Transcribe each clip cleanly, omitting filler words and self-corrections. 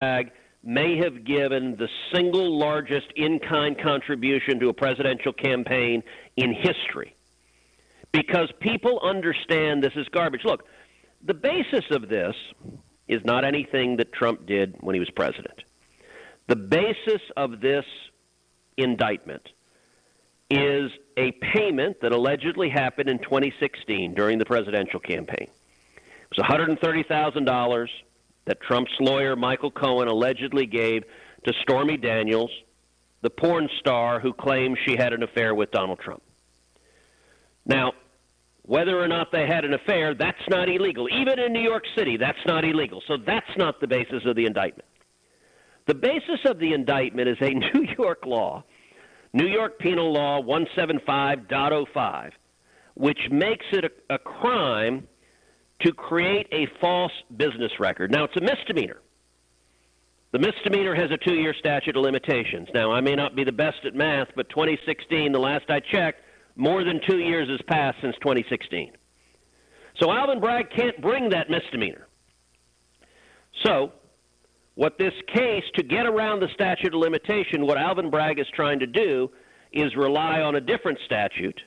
Bragg may have given the single largest in-kind contribution to a presidential campaign in history, because people understand this is garbage. Look, the basis of this is not anything that Trump did when he was president. The basis of this indictment is a payment that allegedly happened in 2016 during the presidential campaign. It was $130,000 that Trump's lawyer, Michael Cohen, allegedly gave to Stormy Daniels, the porn star who claims she had an affair with Donald Trump. Now, whether or not they had an affair, that's not illegal. Even in New York City, that's not illegal. So that's not the basis of the indictment. The basis of the indictment is a New York law, New York Penal Law 175.05, which makes it a crime to create a false business record. Now, it's a misdemeanor. The misdemeanor has a 2-year statute of limitations. Now, I may not be the best at math, but 2016, the last I checked, more than 2 years has passed since 2016. So Alvin Bragg can't bring that misdemeanor. So what this case, to get around the statute of limitation, what Alvin Bragg is trying to do is rely on a different statute,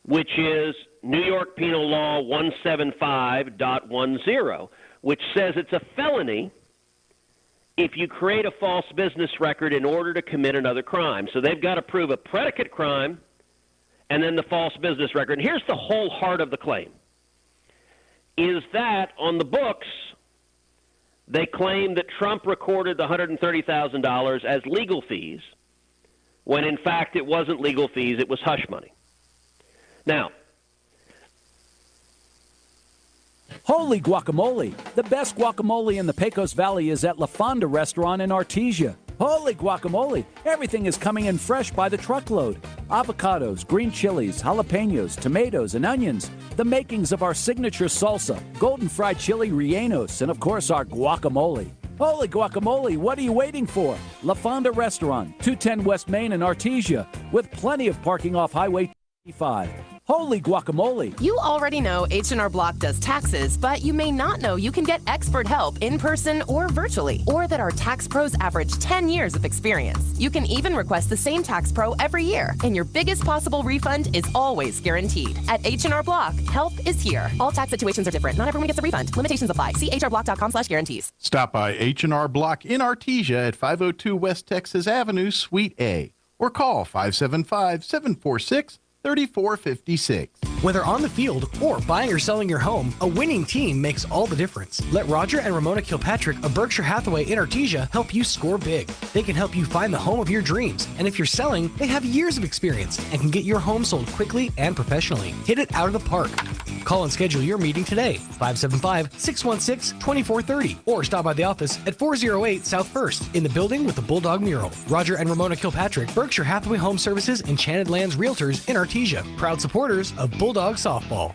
which is New York Penal Law 175.10, which says it's a felony if you create a false business record in order to commit another crime. So they've got to prove a predicate crime and then the false business record. And here's the whole heart of the claim, is that on the books, they claim that Trump recorded the $130,000 as legal fees, when in fact it wasn't legal fees, it was hush money. Now, holy guacamole! The best guacamole in the Pecos Valley is at La Fonda Restaurant in Artesia. Holy guacamole! Everything is coming in fresh by the truckload. Avocados, green chilies, jalapenos, tomatoes, and onions. The makings of our signature salsa, golden fried chili rellenos, and of course our guacamole. Holy guacamole, what are you waiting for? La Fonda Restaurant, 210 West Main in Artesia, with plenty of parking off Highway 25. Holy guacamole! You already know H&R Block does taxes, but you may not know you can get expert help in person or virtually, or that our tax pros average 10 years of experience. You can even request the same tax pro every year, and your biggest possible refund is always guaranteed. At H&R Block, help is here. All tax situations are different. Not everyone gets a refund. Limitations apply. See hrblock.com/guarantees. Stop by H&R Block in Artesia at 502 West Texas Avenue, Suite A, or call 575-746-3456. Whether on the field or buying or selling your home, a winning team makes all the difference. Let Roger and Ramona Kilpatrick of Berkshire Hathaway in Artesia help you score big. They can help you find the home of your dreams, and if you're selling, they have years of experience and can get your home sold quickly and professionally. Hit it out of the park. Call and schedule your meeting today, 575-616-2430, or stop by the office at 408 South 1st in the building with the Bulldog mural. Roger and Ramona Kilpatrick, Berkshire Hathaway Home Services, Enchanted Lands Realtors in Artesia, proud supporters of Bulldog Softball.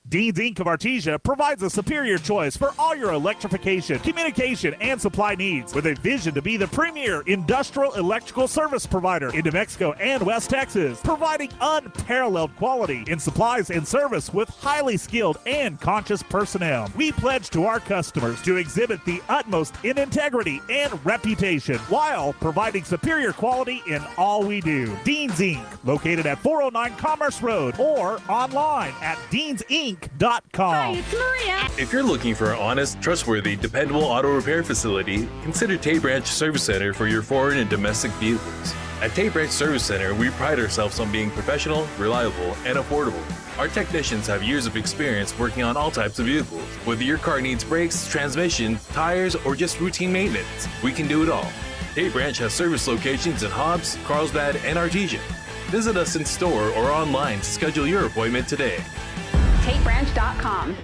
Dean's Inc. of Artesia provides a superior choice for all your electrification, communication, and supply needs, with a vision to be the premier industrial electrical service provider in New Mexico and West Texas, providing unparalleled quality in supplies and service with highly skilled and conscious personnel. We pledge to our customers to exhibit the utmost in integrity and reputation while providing superior quality in all we do. Dean's Inc., located at 409 Commerce Road, or online at deansinc.com. Hi, it's Maria. If you're looking for an honest, trustworthy, dependable auto repair facility, consider Tate Branch Service Center for your foreign and domestic vehicles. At Tate Branch Service Center, we pride ourselves on being professional, reliable, and affordable. Our technicians have years of experience working on all types of vehicles. Whether your car needs brakes, transmission, tires, or just routine maintenance, we can do it all. Tate Branch has service locations in Hobbs, Carlsbad, and Artesia. Visit us in store or online to schedule your appointment today. TateBranch.com.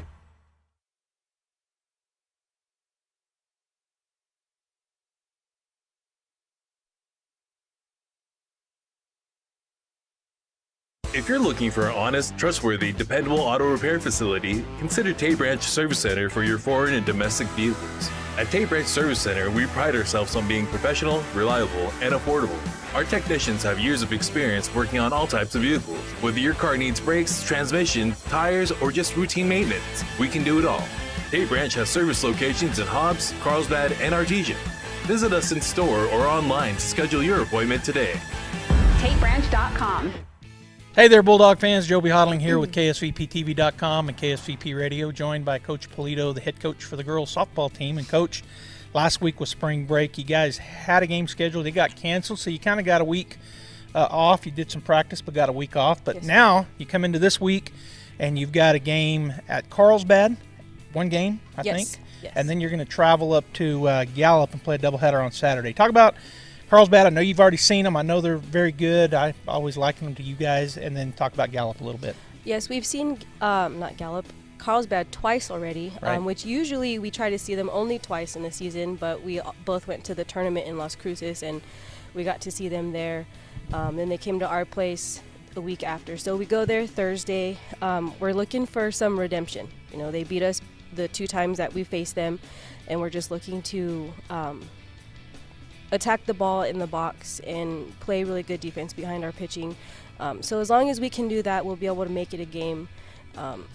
If you're looking for an honest, trustworthy, dependable auto repair facility, consider Tate Branch Service Center for your foreign and domestic vehicles. At Tate Branch Service Center, we pride ourselves on being professional, reliable, and affordable. Our technicians have years of experience working on all types of vehicles. Whether your car needs brakes, transmission, tires, or just routine maintenance, we can do it all. Tate Branch has service locations in Hobbs, Carlsbad, and Artesia. Visit us in store or online to schedule your appointment today. TateBranch.com. Hey there, Bulldog fans. Joby Hodling here with KSVPTV.com and KSVP Radio, joined by Coach Polito, the head coach for the girls softball team. And, Coach, last week was spring break. You guys had a game scheduled. It got canceled, so you kind of got a week off. You did some practice but got a week off. But now you come into this week, and you've got a game at Carlsbad, one game, I think. Yes. And then you're going to travel up to Gallup and play a doubleheader on Saturday. Talk about Carlsbad. I know you've already seen them. I know they're very good. I always liken them to you guys. And then talk about Gallup a little bit. Yes, we've seen, not Gallup, Carlsbad twice already, right. Which usually we try to see them only twice in the season, but we both went to the tournament in Las Cruces, and we got to see them there. Then they came to our place a week after. So we go there Thursday. We're looking for some redemption. You know, they beat us the 2 times that we faced them, and we're just looking to attack the ball in the box and play really good defense behind our pitching. So as long as we can do that, we'll be able to make it a game.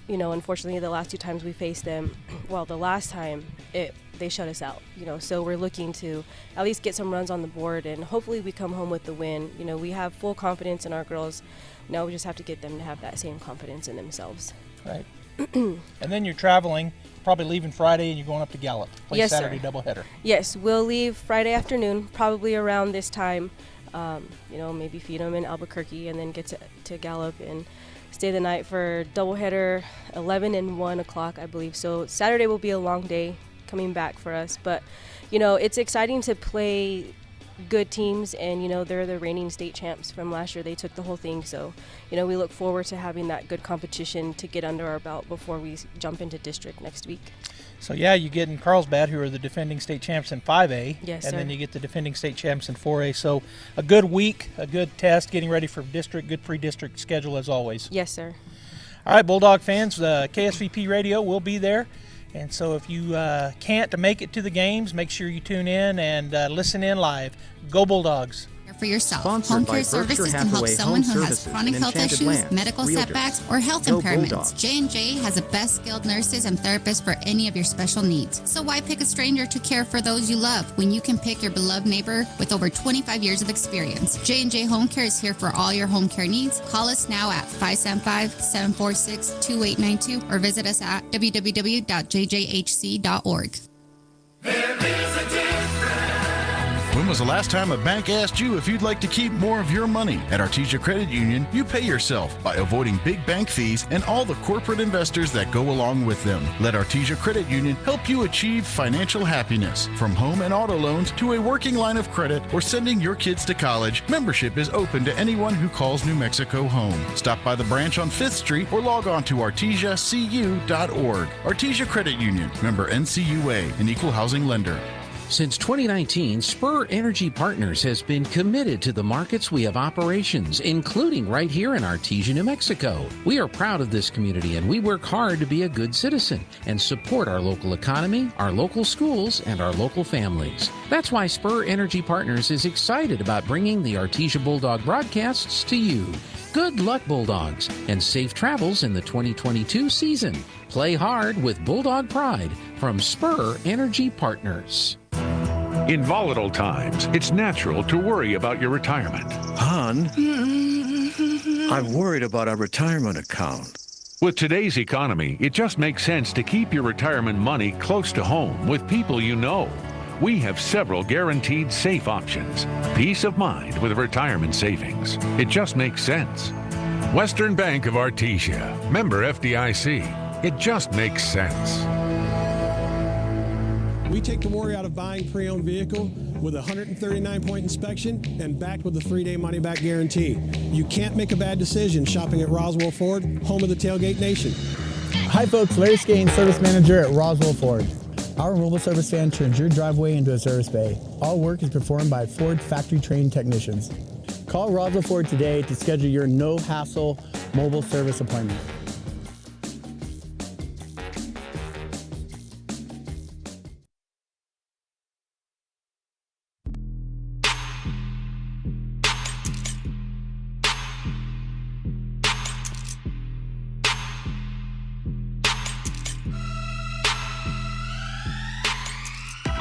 You know, unfortunately, the last 2 times we faced them, well, the last time they shut us out. You know, so we're looking to at least get some runs on the board, and hopefully we come home with the win. You know, we have full confidence in our girls. Now we just have to get them to have that same confidence in themselves. Right. And then you're traveling, probably leaving Friday, and you're going up to Gallup. Play Yes, Saturday sir. doubleheader. Yes, we'll leave Friday afternoon, probably around this time. You know, maybe feed them in Albuquerque, and then get to Gallup and stay the night for doubleheader 11 and 1 o'clock, I believe. So Saturday will be a long day coming back for us. But, you know, it's exciting to play good teams, and, you know, they're the reigning state champs from last year. They took the whole thing. So, you know, we look forward to having that good competition to get under our belt before we jump into district next week. So, yeah, you get in Carlsbad, who are the defending state champs in 5A. Yes, and sir. then you get the defending state champs in 4A. So a good week, a good test, getting ready for district, good pre-district schedule as always. Yes, sir. All right, Bulldog fans, KSVP Radio will be there. And so if you can't make it to the games, make sure you tune in and listen in live. Go Bulldogs. For yourself. Sponsored Home by care services Berkshire can help Hathaway someone Home who has Services chronic and health Enchanted issues, Lands, medical Realtors. setbacks, or health Go impairments. Bulldogs. J&J has the best skilled nurses and therapists for any of your special needs. So why pick a stranger to care for those you love when you can pick your beloved neighbor with over 25 years of experience? J&J Home Care is here for all your home care needs. Call us now at 575-746-2892 or visit us at www.jjhc.org. When was the last time a bank asked you if you'd like to keep more of your money? At Artesia Credit Union, you pay yourself by avoiding big bank fees and all the corporate investors that go along with them. Let Artesia Credit Union help you achieve financial happiness. From home and auto loans to a working line of credit or sending your kids to college, membership is open to anyone who calls New Mexico home. Stop by the branch on 5th Street or log on to artesiacu.org. Artesia Credit Union, member NCUA, an equal housing lender. Since 2019, Spur Energy Partners has been committed to the markets we have operations, including right here in Artesia, New Mexico. We are proud of this community, and we work hard to be a good citizen and support our local economy, our local schools, and our local families. That's why Spur Energy Partners is excited about bringing the Artesia Bulldog broadcasts to you. Good luck, Bulldogs, and safe travels in the 2022 season. Play hard with Bulldog Pride from Spur Energy Partners. In volatile times, it's natural to worry about your retirement. Hon, I'm worried about our retirement account. With today's economy, it just makes sense to keep your retirement money close to home with people you know. We have several guaranteed safe options. Peace of mind with retirement savings. It just makes sense. Western Bank of Artesia. Member FDIC. It just makes sense. We take the worry out of buying pre-owned vehicle with a 139-point inspection and backed with a 3-day money-back guarantee. You can't make a bad decision shopping at Roswell Ford, home of the Tailgate Nation. Hi folks, Larry Skane, Service Manager at Roswell Ford. Our mobile service van turns your driveway into a service bay. All work is performed by Ford factory-trained technicians. Call Roswell Ford today to schedule your no-hassle mobile service appointment.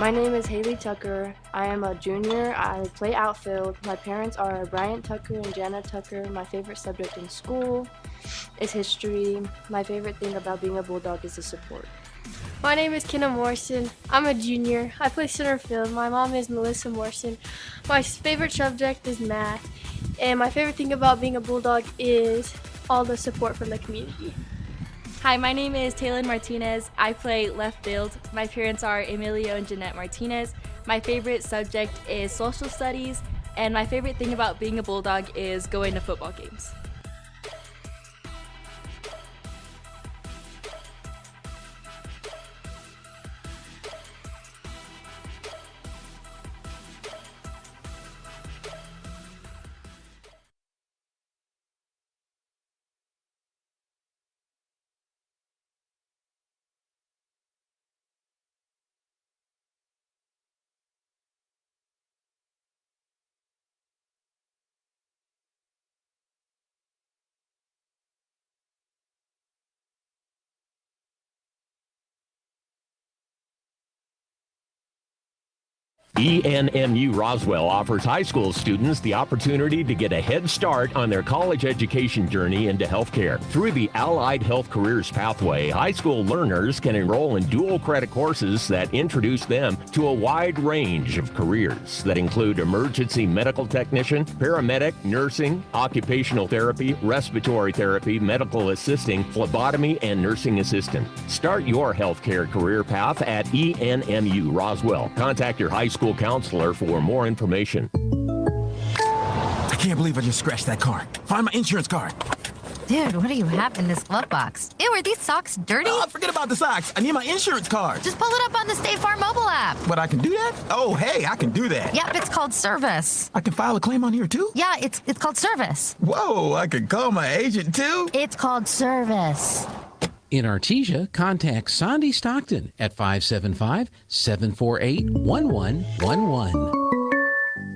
My name is Haley Tucker. I am a junior. I play outfield. My parents are Bryant Tucker and Jana Tucker. My favorite subject in school is history. My favorite thing about being a Bulldog is the support. My name is Kenna Morrison. I'm a junior. I play center field. My mom is Melissa Morrison. My favorite subject is math. And my favorite thing about being a Bulldog is all the support from the community. Hi, my name is Taylor Martinez. I play left field. My parents are Emilio and Jeanette Martinez. My favorite subject is social studies, and my favorite thing about being a Bulldog is going to football games. ENMU Roswell offers high school students the opportunity to get a head start on their college education journey into healthcare. Through the Allied Health Careers Pathway, high school learners can enroll in dual credit courses that introduce them to a wide range of careers that include emergency medical technician, paramedic, nursing, occupational therapy, respiratory therapy, medical assisting, phlebotomy, and nursing assistant. Start your healthcare career path at ENMU Roswell. Contact your high school counselor for more information. I can't believe I just scratched that car. Find my insurance card. Dude, what do you have in this glove box? Ew, are these socks dirty? Oh, forget about the socks. I need my insurance card. Just pull it up on the State Farm mobile app. But I can do that? Oh, hey, I can do that. Yep, it's called service. I can file a claim on here, too? Yeah, it's called service. Whoa, I can call my agent, too? It's called service. In Artesia, contact Sandy Stockton at 575-748-1111.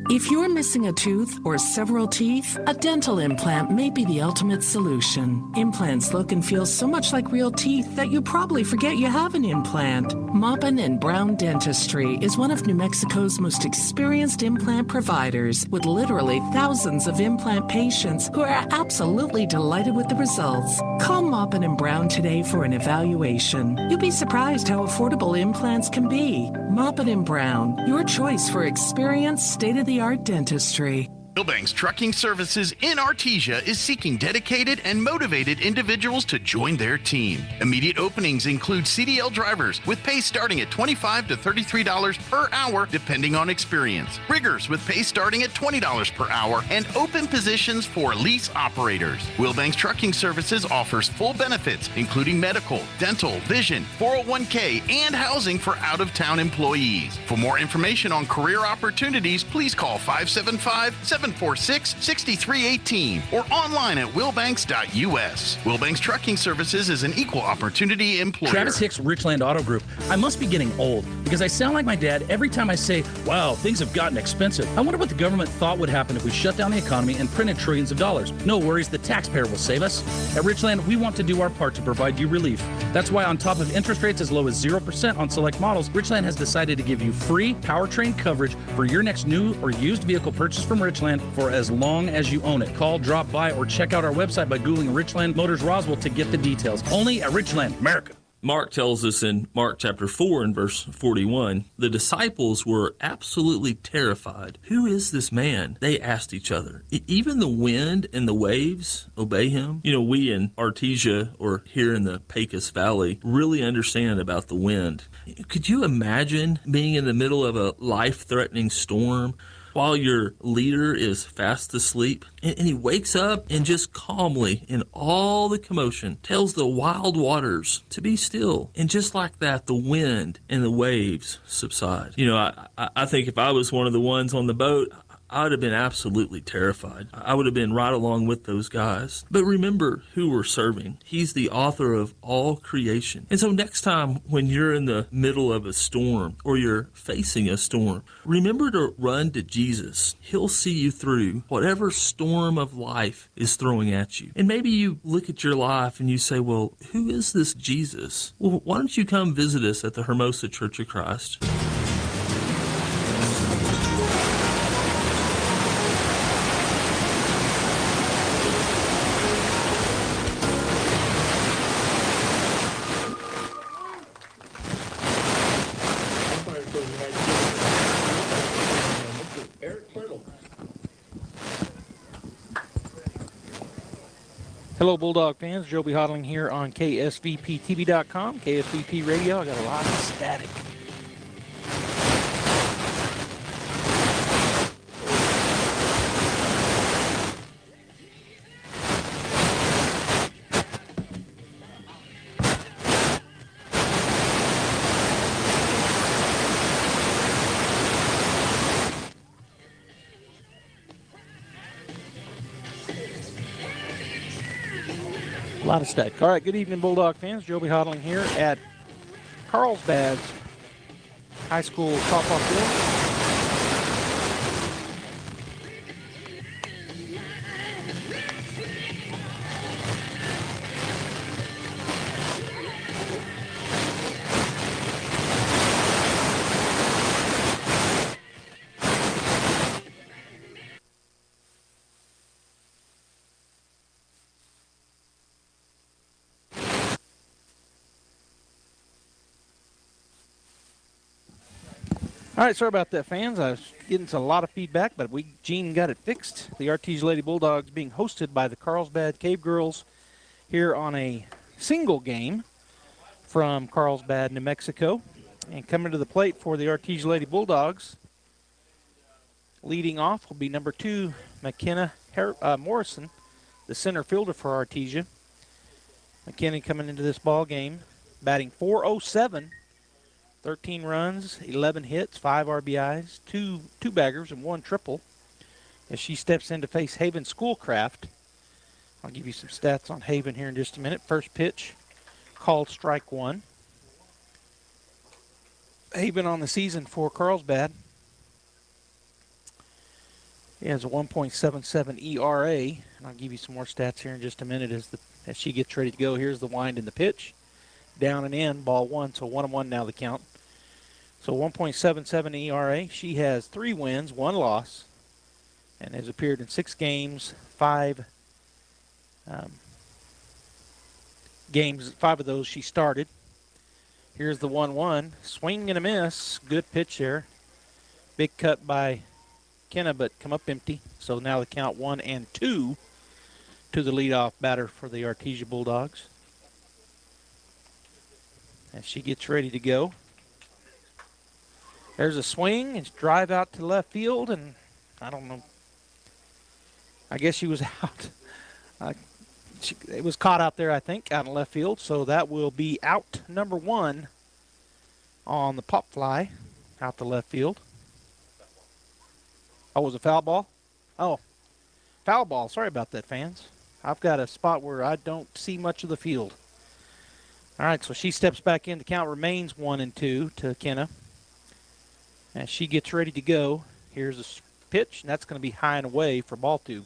If you're missing a tooth or several teeth, a dental implant may be the ultimate solution. Implants look and feel so much like real teeth that you probably forget you have an implant. Maupin and Brown Dentistry is one of New Mexico's most experienced implant providers, with literally thousands of implant patients who are absolutely delighted with the results. Call Maupin and Brown today for an evaluation. You'll be surprised how affordable implants can be. Maupin and Brown, your choice for experienced, state-of-the-art dentistry. Wilbanks Trucking Services in Artesia is seeking dedicated and motivated individuals to join their team. Immediate openings include CDL drivers with pay starting at $25 to $33 per hour depending on experience. Riggers with pay starting at $20 per hour and open positions for lease operators. Wilbanks Trucking Services offers full benefits including medical, dental, vision, 401k, and housing for out-of-town employees. For more information on career opportunities, please call 575-746-6318 or online at wilbanks.us. Wilbanks Trucking Services is an equal opportunity employer. Travis Hicks, Richland Auto Group. I must be getting old because I sound like my dad every time I say, wow, things have gotten expensive. I wonder what the government thought would happen if we shut down the economy and printed trillions of dollars. No worries, the taxpayer will save us. At Richland, we want to do our part to provide you relief. That's why on top of interest rates as low as 0% on select models, Richland has decided to give you free powertrain coverage for your next new or used vehicle purchase from Richland for as long as you own it. Call, drop by, or check out our website by Googling Richland Motors Roswell to get the details. Only at Richland, America. Mark tells us in Mark chapter 4 and verse 41, the disciples were absolutely terrified. Who is this man? They asked each other. Even the wind and the waves obey him. You know, we in Artesia or here in the Pecos Valley really understand about the wind. Could you imagine being in the middle of a life-threatening storm while your leader is fast asleep, and he wakes up and just calmly, in all the commotion, tells the wild waters to be still. And just like that, the wind and the waves subside. You know, I think if I was one of the ones on the boat, I would have been absolutely terrified. I would have been right along with those guys. But remember who we're serving. He's the author of all creation. And so next time when you're in the middle of a storm or you're facing a storm, remember to run to Jesus. He'll see you through whatever storm of life is throwing at you. And maybe you look at your life and you say, well, who is this Jesus? Well, why don't you come visit us at the Hermosa Church of Christ? Hello, Bulldog fans. Joe B. Hodling here on KSVPTV.com, KSVP Radio. I got a lot of static. A lot of static. All right, good evening, Bulldog fans. Joe B. Hodling here at Carlsbad's high school softball field. All right, sorry about that, fans. I was getting a lot of feedback, but Gene got it fixed. The Artesia Lady Bulldogs being hosted by the Carlsbad Cave Girls here on a single game from Carlsbad, New Mexico. And coming to the plate for the Artesia Lady Bulldogs, leading off will be number 2, McKenna Morrison, the center fielder for Artesia. McKenna coming into this ball game, batting .407. 13 runs, 11 hits, 5 RBIs, two baggers, and 1 triple as she steps in to face Haven Schoolcraft. I'll give you some stats on Haven here in just a minute. First pitch, called strike 1. Haven on the season for Carlsbad. He has a 1.77 ERA, and I'll give you some more stats here in just a minute as she gets ready to go. Here's the wind and the pitch. Down and in, ball 1, so 1-1 now the count. So 1.77 ERA. She has 3 wins, 1 loss, and has appeared in 6 games, 5 games. 5 of those she started. Here's the 1-1. Swing and a miss. Good pitch there. Big cut by Kenna, but come up empty. So now the count 1-2 to the leadoff batter for the Artesia Bulldogs. As she gets ready to go. There's a swing and drive out to left field, and I don't know. I guess she was out. It was caught out there, I think, out in left field. So that will be out number 1 on the pop fly out to left field. Oh, was it foul ball? Oh, foul ball. Sorry about that, fans. I've got a spot where I don't see much of the field. All right, so she steps back in. The count remains 1-2 to Kenna. As she gets ready to go, here's a pitch, and that's going to be high and away for ball 2.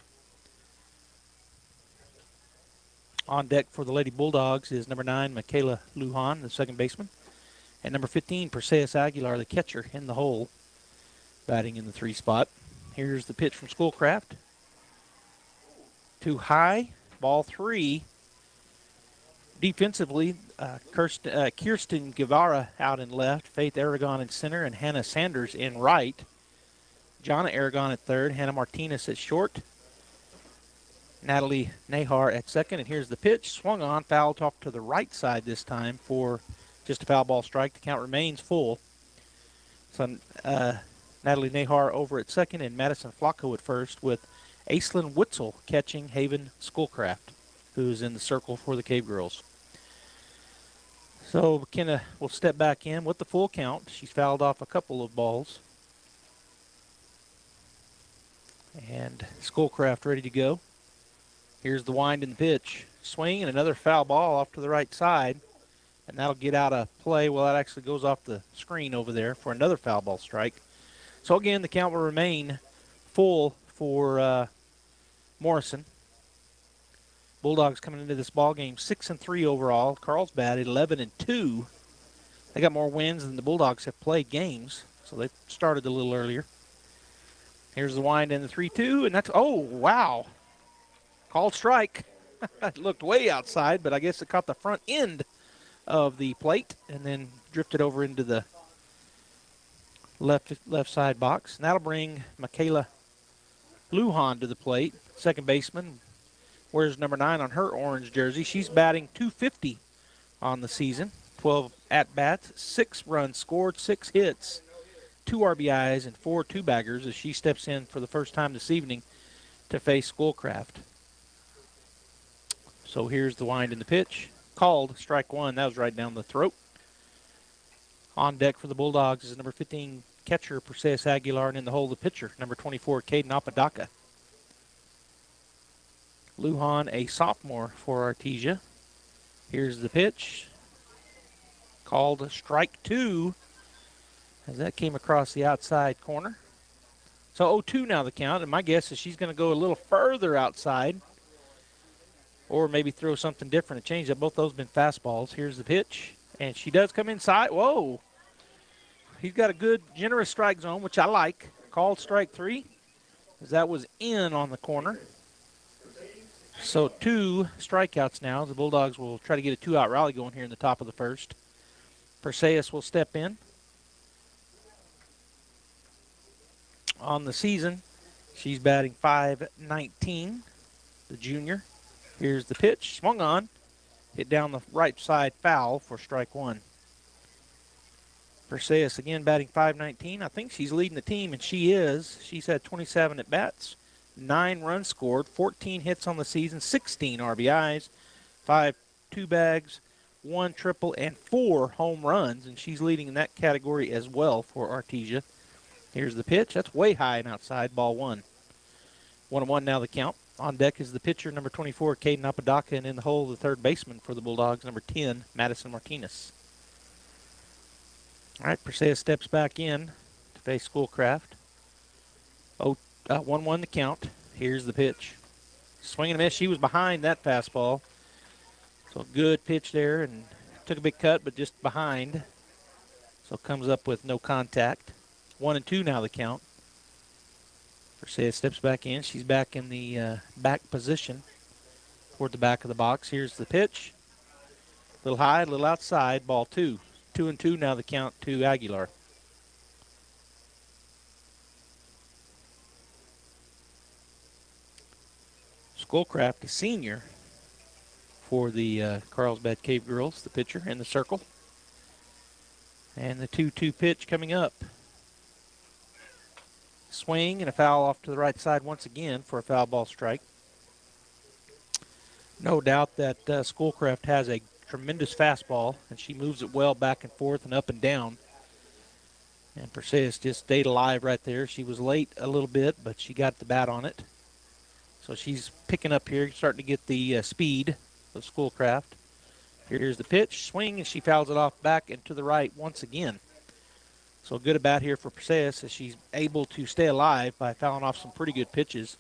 On deck for the Lady Bulldogs is number 9, Michaela Lujan, the second baseman. And number 15, Perseus Aguilar, the catcher, in the hole, batting in the 3 spot. Here's the pitch from Schoolcraft. Too high, ball 3. Defensively, Kirsten Guevara out in left, Faith Aragon in center, and Hannah Sanders in right. Jonna Aragon at third, Hannah Martinez at short, Natalie Nahar at second. And here's the pitch, swung on, fouled off to the right side this time for just a foul ball strike. The count remains full. So Natalie Nahar over at second, and Madison Flacco at first, with Aislinn Witzel catching Haven Schoolcraft, who's in the circle for the Cave Girls. So McKenna will step back in with the full count. She's fouled off a couple of balls. And Schoolcraft ready to go. Here's the wind and the pitch. Swing and another foul ball off to the right side. And that'll get out of play. Well, that actually goes off the screen over there for another foul ball strike. So again, the count will remain full for Morrison. Bulldogs coming into this ball game 6-3 overall. Carlsbad 11-2. They got more wins than the Bulldogs have played games, so they started a little earlier. Here's the wind and the 3-2, and that's, oh, wow. Called strike. It looked way outside, but I guess it caught the front end of the plate and then drifted over into the left side box. And that'll bring Michaela Lujan to the plate, second baseman. wears number 9 on her orange jersey. She's batting .250 on the season. 12 at-bats, 6 runs scored, 6 hits, 2 RBIs, and 4 two-baggers as she steps in for the first time this evening to face Schoolcraft. So here's the wind in the pitch. Called strike 1. That was right down the throat. On deck for the Bulldogs is number 15 catcher Perseus Aguilar, and in the hole the pitcher, number 24 Caden Apodaca. Lujan, a sophomore for Artesia. Here's the pitch. Called strike 2 as that came across the outside corner. So 0-2 now the count, and my guess is she's going to go a little further outside or maybe throw something different. A change up. Both those have been fastballs. Here's the pitch, and she does come inside. Whoa. He's got a good, generous strike zone, which I like. Called strike 3 as that was in on the corner. So 2 strikeouts now. The Bulldogs will try to get a 2-out rally going here in the top of the first. Perseus will step in. On the season, she's batting .519, the junior. Here's the pitch. Swung on. Hit down the right side, foul for strike 1. Perseus again batting .519. I think she's leading the team, and she is. She's had 27 at-bats, 9 runs scored, 14 hits on the season, 16 RBIs, 5 two-bags, 1 triple, and 4 home runs, and she's leading in that category as well for Artesia. Here's the pitch. That's way high and outside, ball 1. 1-1 now the count. On deck is the pitcher, number 24, Caden Apodaca, and in the hole, the third baseman for the Bulldogs, number 10, Madison Martinez. All right, Perseus steps back in to face Schoolcraft. 1-1 the count. Here's the pitch. Swing and a miss. She was behind that fastball. So good pitch there, and took a big cut, but just behind. So comes up with no contact. 1-2 now the count. Perseus steps back in. She's back in the back position toward the back of the box. Here's the pitch. A little high, a little outside, ball 2. 2-2 now the count to Aguilar. Schoolcraft, a senior for the Carlsbad Cave Girls, the pitcher in the circle. And the 2-2 pitch coming up. Swing and a foul off to the right side once again for a foul ball strike. No doubt that Schoolcraft has a tremendous fastball, and she moves it well back and forth and up and down. And Perseus just stayed alive right there. She was late a little bit, but she got the bat on it. So she's picking up here, starting to get the speed of Schoolcraft. Here's the pitch, swing, and she fouls it off back and to the right once again. So good at bat here for Perseus as she's able to stay alive by fouling off some pretty good pitches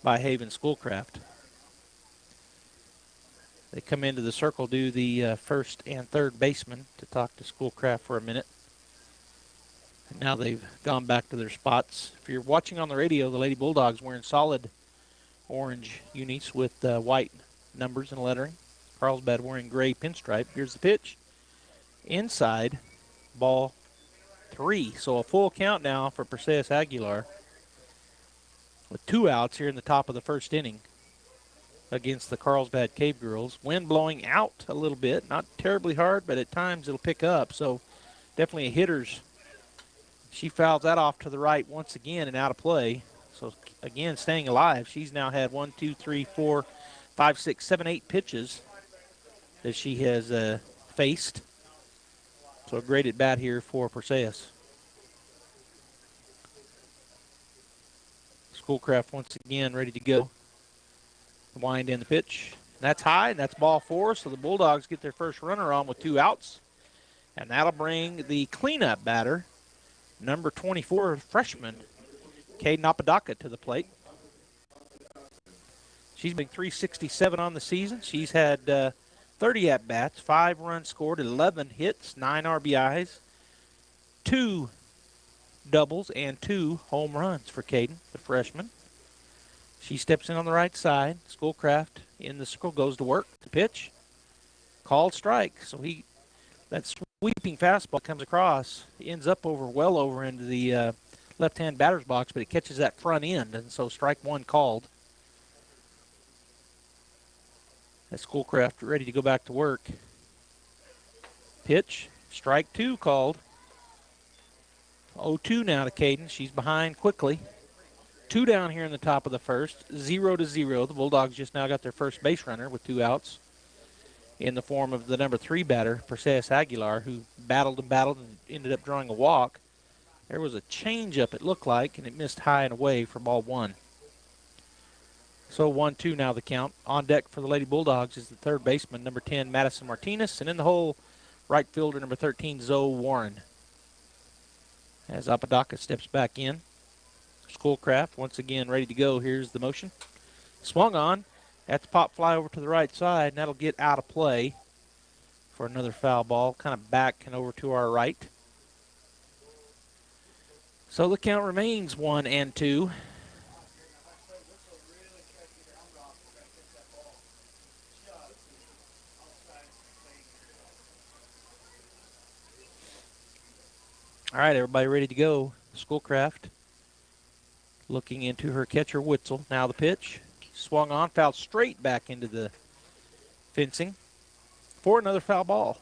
by Haven Schoolcraft. They come into the circle, do the first and third baseman to talk to Schoolcraft for a minute. And now they've gone back to their spots. If you're watching on the radio, the Lady Bulldogs wearing solid orange unis with white numbers and lettering. Carlsbad wearing gray pinstripe. Here's the pitch. Inside, ball 3. So a full count now for Perseus Aguilar with 2 outs here in the top of the first inning against the Carlsbad Cave Girls. Wind blowing out a little bit, not terribly hard, but at times it'll pick up. So definitely a hitter's. She fouls that off to the right once again and out of play. So again, staying alive. She's now had 1, 2, 3, 4, 5, 6, 7, 8 pitches that she has faced. So a great at bat here for Perseus. Schoolcraft once again ready to go. Wind in the pitch. That's high, and that's ball 4. So the Bulldogs get their first runner on with 2 outs. And that'll bring the cleanup batter, number 24 freshman, Caden Apodaca, to the plate. She's been .367 on the season. She's had 30 at-bats, 5 runs scored, 11 hits, 9 RBIs, 2 doubles, and 2 home runs for Caden, the freshman. She steps in on the right side. Schoolcraft in the circle, goes to work. The pitch, called strike. So that sweeping fastball comes across, ends up well over into the left-hand batter's box, but it catches that front end, and so strike 1 called. Schoolcraft ready to go back to work. Pitch, strike 2 called. 0-2 now to Caden. She's behind quickly. 2 down here in the top of the first, 0-0. The Bulldogs just now got their first base runner with 2 outs in the form of the number 3 batter, Perseus Aguilar, who battled and ended up drawing a walk. There was a changeup, it looked like, and it missed high and away for ball 1. So 1-2 now the count. On deck for the Lady Bulldogs is the third baseman, number 10, Madison Martinez, and in the hole, right fielder, number 13, Zoe Warren. As Apodaca steps back in. Schoolcraft once again ready to go. Here's the motion. Swung on. That's pop fly over to the right side, and that'll get out of play for another foul ball. Kind of back and over to our right. So the count remains 1-2. All right, everybody ready to go. Schoolcraft looking into her catcher, Witzel. Now the pitch. Swung on, fouled straight back into the fencing for another foul ball.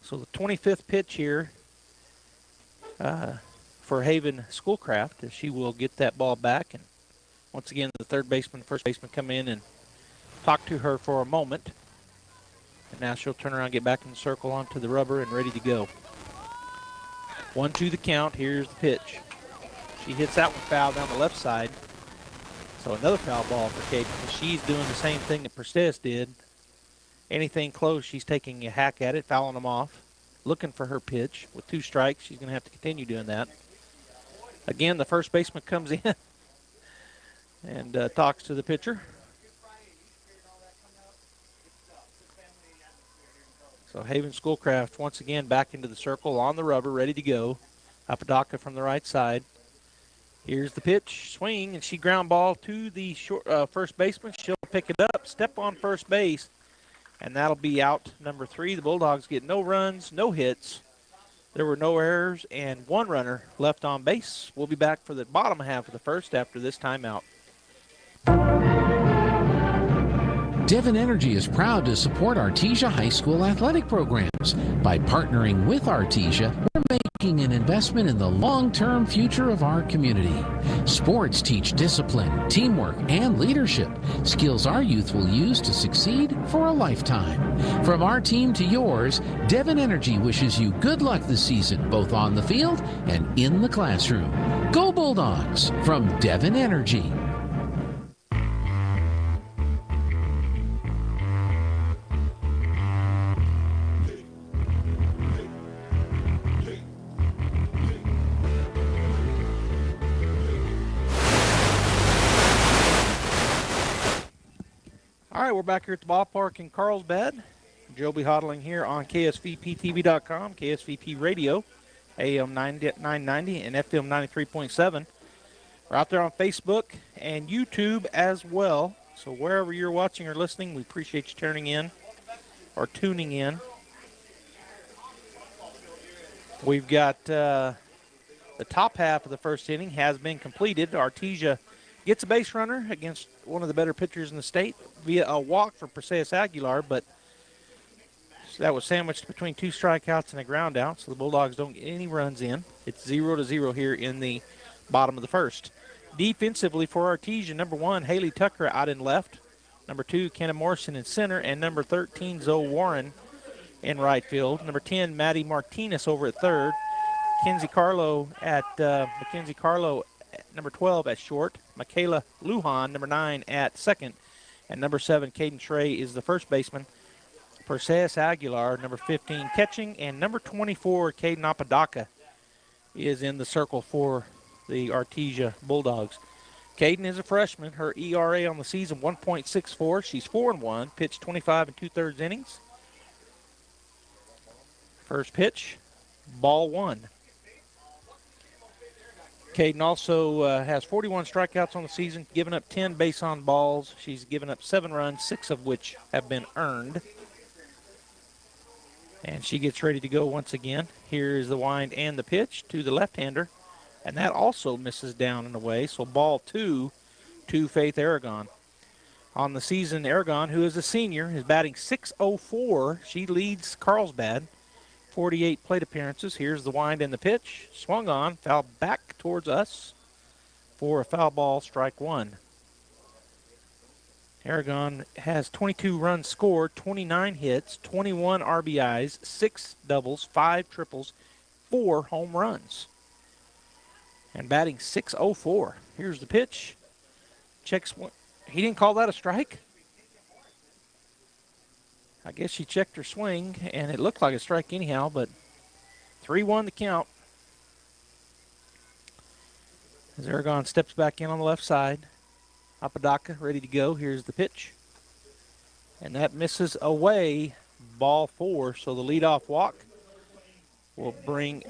So the 25th pitch here for Haven Schoolcraft, as she will get that ball back. And once again, the third baseman, first baseman come in and talk to her for a moment. And now she'll turn around, get back in the circle onto the rubber and ready to go. 1-2 the count. Here's the pitch. She hits that one foul down the left side. So another foul ball for Caden. She's doing the same thing that Perseus did. Anything close, she's taking a hack at it, fouling them off, looking for her pitch. With 2 strikes, she's going to have to continue doing that. Again, the first baseman comes in and talks to the pitcher. So Haven Schoolcraft once again back into the circle on the rubber, ready to go. Apodaca from the right side. Here's the pitch, swing, and she ground ball to the first baseman. She'll pick it up, step on first base, and that'll be out number 3. The Bulldogs get no runs, no hits. There were no errors, and 1 runner left on base. We'll be back for the bottom half of the first after this timeout. Devon Energy is proud to support Artesia High School athletic programs. By partnering with Artesia, we're making an investment in the long-term future of our community. Sports teach discipline, teamwork, and leadership, skills our youth will use to succeed for a lifetime. From our team to yours, Devon Energy wishes you good luck this season, both on the field and in the classroom. Go Bulldogs from Devon Energy. All right, we're back here at the ballpark in Carlsbad. Joby Hodling here on KSVPTV.com, KSVP Radio, AM 990 and FM 93.7. We're out there on Facebook and YouTube as well. So wherever you're watching or listening, we appreciate you tuning in. We've got the top half of the first inning has been completed. Artesia gets a base runner against one of the better pitchers in the state via a walk for Perseus Aguilar, but that was sandwiched between 2 strikeouts and a ground out, so the Bulldogs don't get any runs in. It's 0-0 here in the bottom of the first. Defensively for Artesia, number 1, Haley Tucker out in left, number 2, Kenna Morrison in center, and number 13, Zoe Warren in right field. Number 10, Maddie Martinez over at third. Mackenzie Carlo at number 12 at short. Michaela Lujan, number 9 at second. And number 7, Caden Trey is the first baseman. Perseus Aguilar, number 15, catching. And number 24, Caden Apodaca, is in the circle for the Artesia Bulldogs. Caden is a freshman. Her ERA on the season, 1.64. She's 4-1, pitched 25 2/3 innings. First pitch, ball 1. Caden also has 41 strikeouts on the season, given up 10 base on balls. She's given up 7 runs, 6 of which have been earned. And she gets ready to go once again. Here's the wind and the pitch to the left-hander. And that also misses down and away. So ball 2 to Faith Aragon. On the season, Aragon, who is a senior, is batting .604. She leads Carlsbad, 48 plate appearances. Here's the wind and the pitch. Swung on, foul back towards us for a foul ball, strike one. Aragon has 22 runs scored, 29 hits, 21 RBIs, 6 doubles, 5 triples, 4 home runs. And batting .604. Here's the pitch. Checks. He didn't call that a strike? I guess she checked her swing, and it looked like a strike anyhow, but 3-1 the count. As Aragon steps back in on the left side. Apodaca ready to go. Here's the pitch. And that misses away, ball 4. So the leadoff walk will bring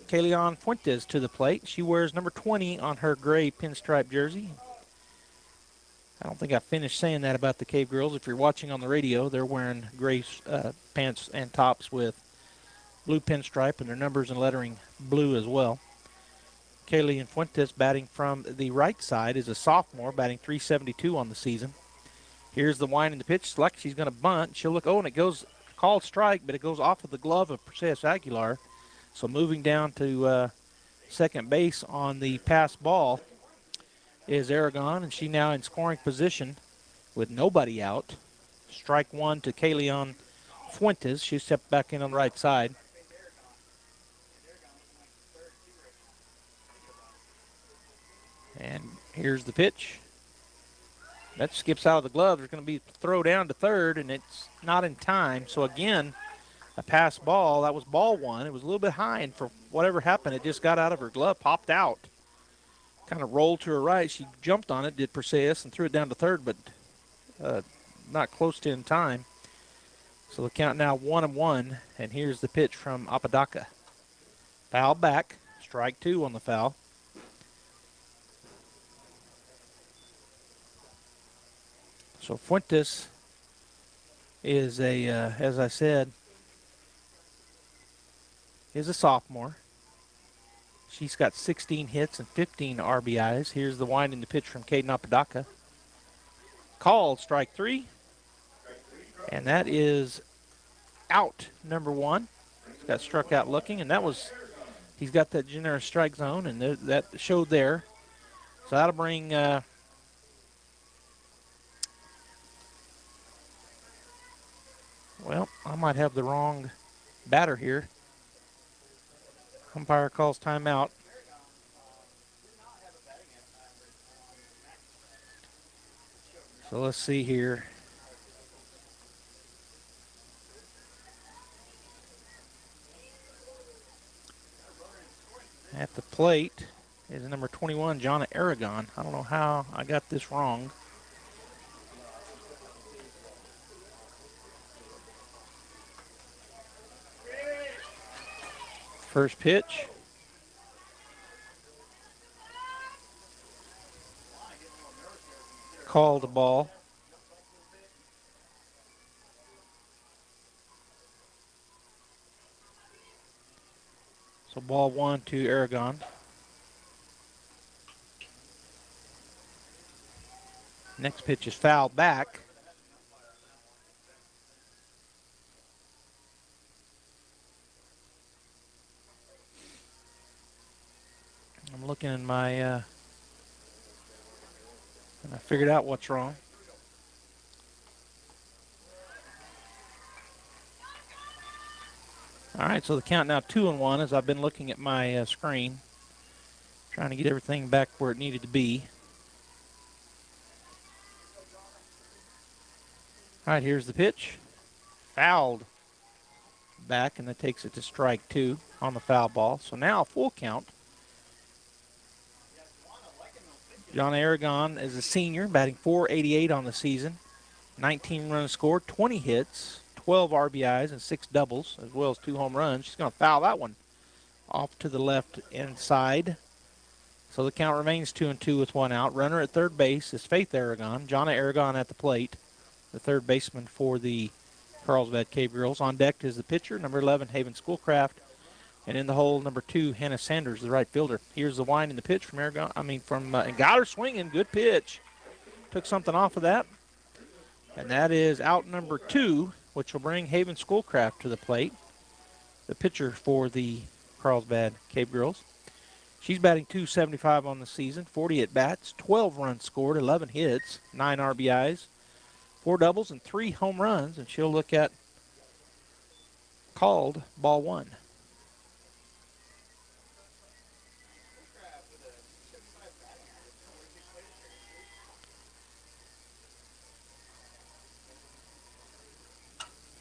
Kayleon Fuentes to the plate. She wears number 20 on her gray pinstripe jersey. I don't think I finished saying that about the Cave Girls. If you're watching on the radio, they're wearing gray pants and tops with blue pinstripe, and their numbers and lettering blue as well. Kayleon Fuentes, batting from the right side, is a sophomore, batting .372 on the season. Here's the wind and the pitch. Select. She's going to bunt. She'll look. Oh, and it goes called strike, but it goes off of the glove of Perseus Aguilar. So moving down to second base on the pass ball is Aragon, and she now in scoring position with nobody out. Strike one to Kayleon Fuentes. She stepped back in on the right side. And here's the pitch. That skips out of the glove. There's going to be throw down to third, and it's not in time. So again, a pass ball. That was ball one. It was a little bit high, and for whatever happened, it just got out of her glove, popped out. Kind of rolled to her right. She jumped on it, did Perseus, and threw it down to third, but not close to in time. So the count now 1-1, and here's the pitch from Apodaca. Foul back, strike two on the foul. So Fuentes is as I said, is a sophomore. She's got 16 hits and 15 RBIs. Here's the wind and the pitch from Caden Apodaca. Called strike three. And that is out, number one. He's got struck out looking, and he's got that generous strike zone, and that showed there. So that'll bring well, I might have the wrong batter here. Umpire calls timeout. So let's see here. At the plate is number 21, Jonna Aragon. I don't know how I got this wrong. First pitch. Called the ball. So ball one to Aragon. Next pitch is fouled back. I'm looking in my, and I figured out what's wrong. All right, so the count now 2-1 as I've been looking at my screen, trying to get everything back where it needed to be. All right, here's the pitch. Fouled back, and that takes it to strike two on the foul ball. So now full count. John Aragon is a senior, batting .488 on the season. 19 runs scored, 20 hits, 12 RBIs, and 6 doubles, as well as 2 home runs. She's going to foul that one off to the left inside. So the count remains 2-2 with 1 out. Runner at third base is Faith Aragon. Jonna Aragon at the plate, the third baseman for the Carlsbad Cave Girls. On deck is the pitcher, number 11, Haven Schoolcraft. And in the hole, number 2, Hannah Sanders, the right fielder. Here's the wind and the pitch from Aragon. And got her swinging. Good pitch. Took something off of that. And that is out number 2, which will bring Haven Schoolcraft to the plate, the pitcher for the Carlsbad Cave Girls. She's batting .275 on the season, 40 at-bats, 12 runs scored, 11 hits, 9 RBIs, 4 doubles, and 3 home runs, and she'll look at called ball 1.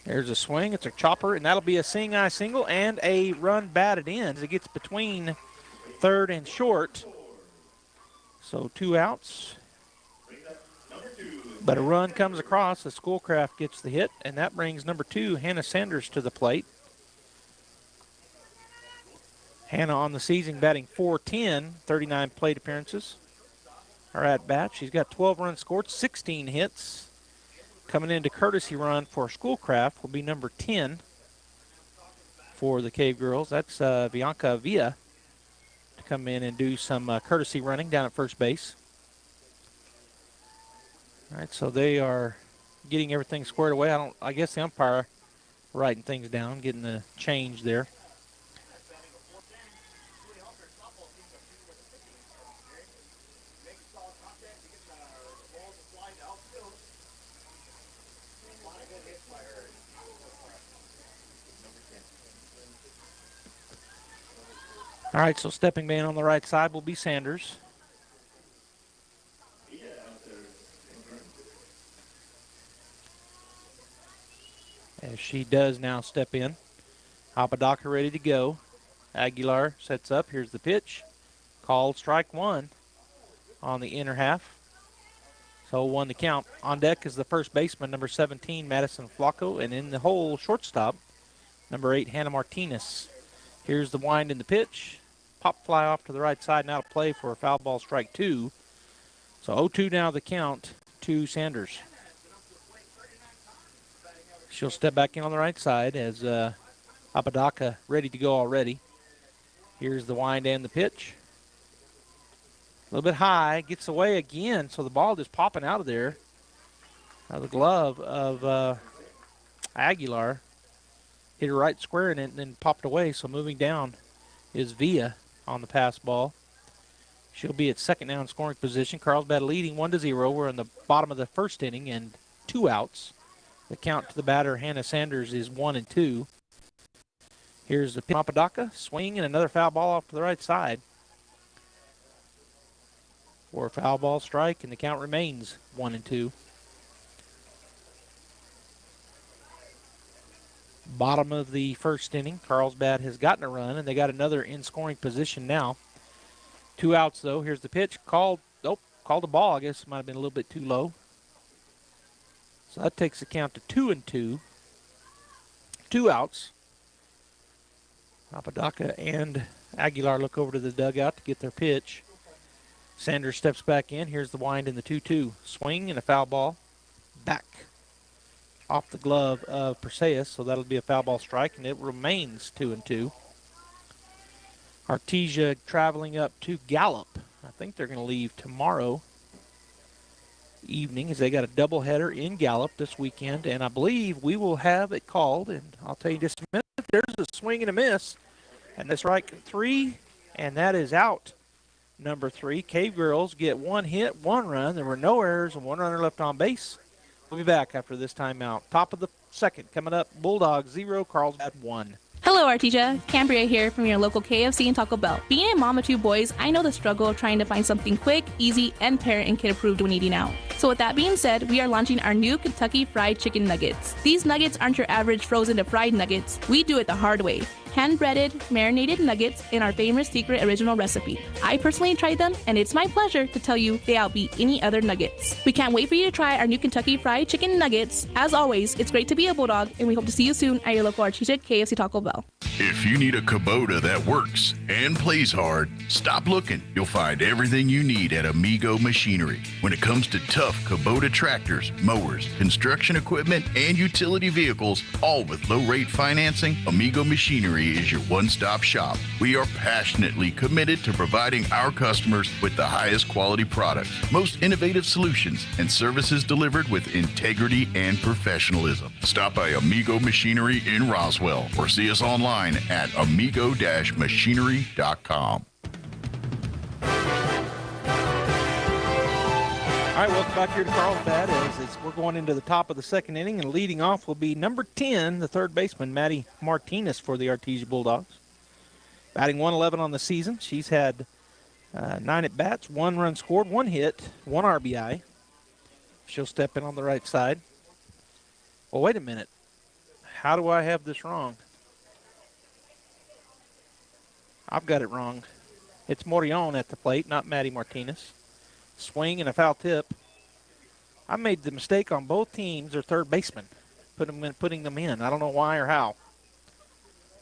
There's a swing. It's a chopper, and that'll be a seeing eye single and a run batted in as it gets between third and short. So 2 outs. But a run comes across. The Schoolcraft gets the hit, and that brings number 2, Hannah Sanders, to the plate. Hannah on the season batting .410, 39 plate appearances. Her at bat, she's got 12 runs scored, 16 hits. Coming into courtesy run for Schoolcraft will be number 10 for the Cave Girls. That's Bianca Villa to come in and do some courtesy running down at first base. All right, so they are getting everything squared away. I guess the umpire writing things down, getting the change there. All right, so stepping man on the right side will be Sanders. As she does now step in. Apodaca ready to go. Aguilar sets up. Here's the pitch. Called strike 1 on the inner half. So 1 to count. On deck is the first baseman, number 17, Madison Flacco. And in the hole, shortstop, number 8, Hannah Martinez. Here's the wind in the pitch. Pop fly off to the right side, now to play for a foul ball strike 2. So 0-2 now the count to Sanders. She'll step back in on the right side as Apodaca ready to go already. Here's the wind and the pitch. A little bit high, gets away again, so the ball just popping out of there. The glove of Aguilar hit her right square in it and then popped away, so moving down is Villa on the pass ball. She'll be at second now in scoring position. Carlsbad leading 1-0. We're in the bottom of the first inning and 2 outs. The count to the batter, Hannah Sanders, is 1-2. Here's the Apodaca swing and another foul ball off to the right side for a foul ball strike, and the count remains 1-2. Bottom of the first inning, Carlsbad has gotten a run, and they got another in scoring position now. 2 outs, though. Here's the pitch. Called a ball. I guess it might have been a little bit too low. So that takes the count to 2-2. 2 outs. Apodaca and Aguilar look over to the dugout to get their pitch. Sanders steps back in. Here's the wind in the 2-2. Swing and a foul ball. Back off the glove of Perseus, so that'll be a foul ball strike, and it remains 2-2. Artesia traveling up to Gallup. I think they're going to leave tomorrow evening as they got a doubleheader in Gallup this weekend, and I believe we will have it called, and I'll tell you in just a minute. There's a swing and a miss, and that's strike 3, and that is out. Number 3, Cave Girls get 1 hit, 1 run. There were no errors and 1 runner left on base. We'll be back after this timeout. Top of the second coming up, Bulldogs 0, Carlsbad 1. Hello, Artesia. Cambria here from your local KFC and Taco Bell. Being a mom of 2 boys, I know the struggle of trying to find something quick, easy, and parent and kid approved when eating out. So with that being said, we are launching our new Kentucky Fried Chicken Nuggets. These nuggets aren't your average frozen to fried nuggets. We do it the hard way. Hand-breaded, marinated nuggets in our famous secret original recipe. I personally tried them, and it's my pleasure to tell you they outbeat any other nuggets. We can't wait for you to try our new Kentucky Fried Chicken Nuggets. As always, it's great to be a Bulldog, and we hope to see you soon at your local Artesia KFC Taco Bell. If you need a Kubota that works and plays hard, stop looking. You'll find everything you need at Amigo Machinery. When it comes to tough Kubota tractors, mowers, construction equipment, and utility vehicles, all with low-rate financing, Amigo Machinery Machinery is your one-stop shop. We are passionately committed to providing our customers with the highest quality products, most innovative solutions, and services delivered with integrity and professionalism. Stop by Amigo Machinery in Roswell or see us online at amigo-machinery.com. All right, welcome back here to Carlsbad as we're going into the top of the second inning, and leading off will be number 10, the third baseman, Maddie Martinez for the Artesia Bulldogs. Batting 111 on the season. She's had 9 at-bats, 1 run scored, 1 hit, 1 RBI. She'll step in on the right side. Well, wait a minute. How do I have this wrong? I've got it wrong. It's Morion at the plate, not Maddie Martinez. Swing and a foul tip. I made the mistake on both teams, their third baseman, putting them in. I don't know why or how,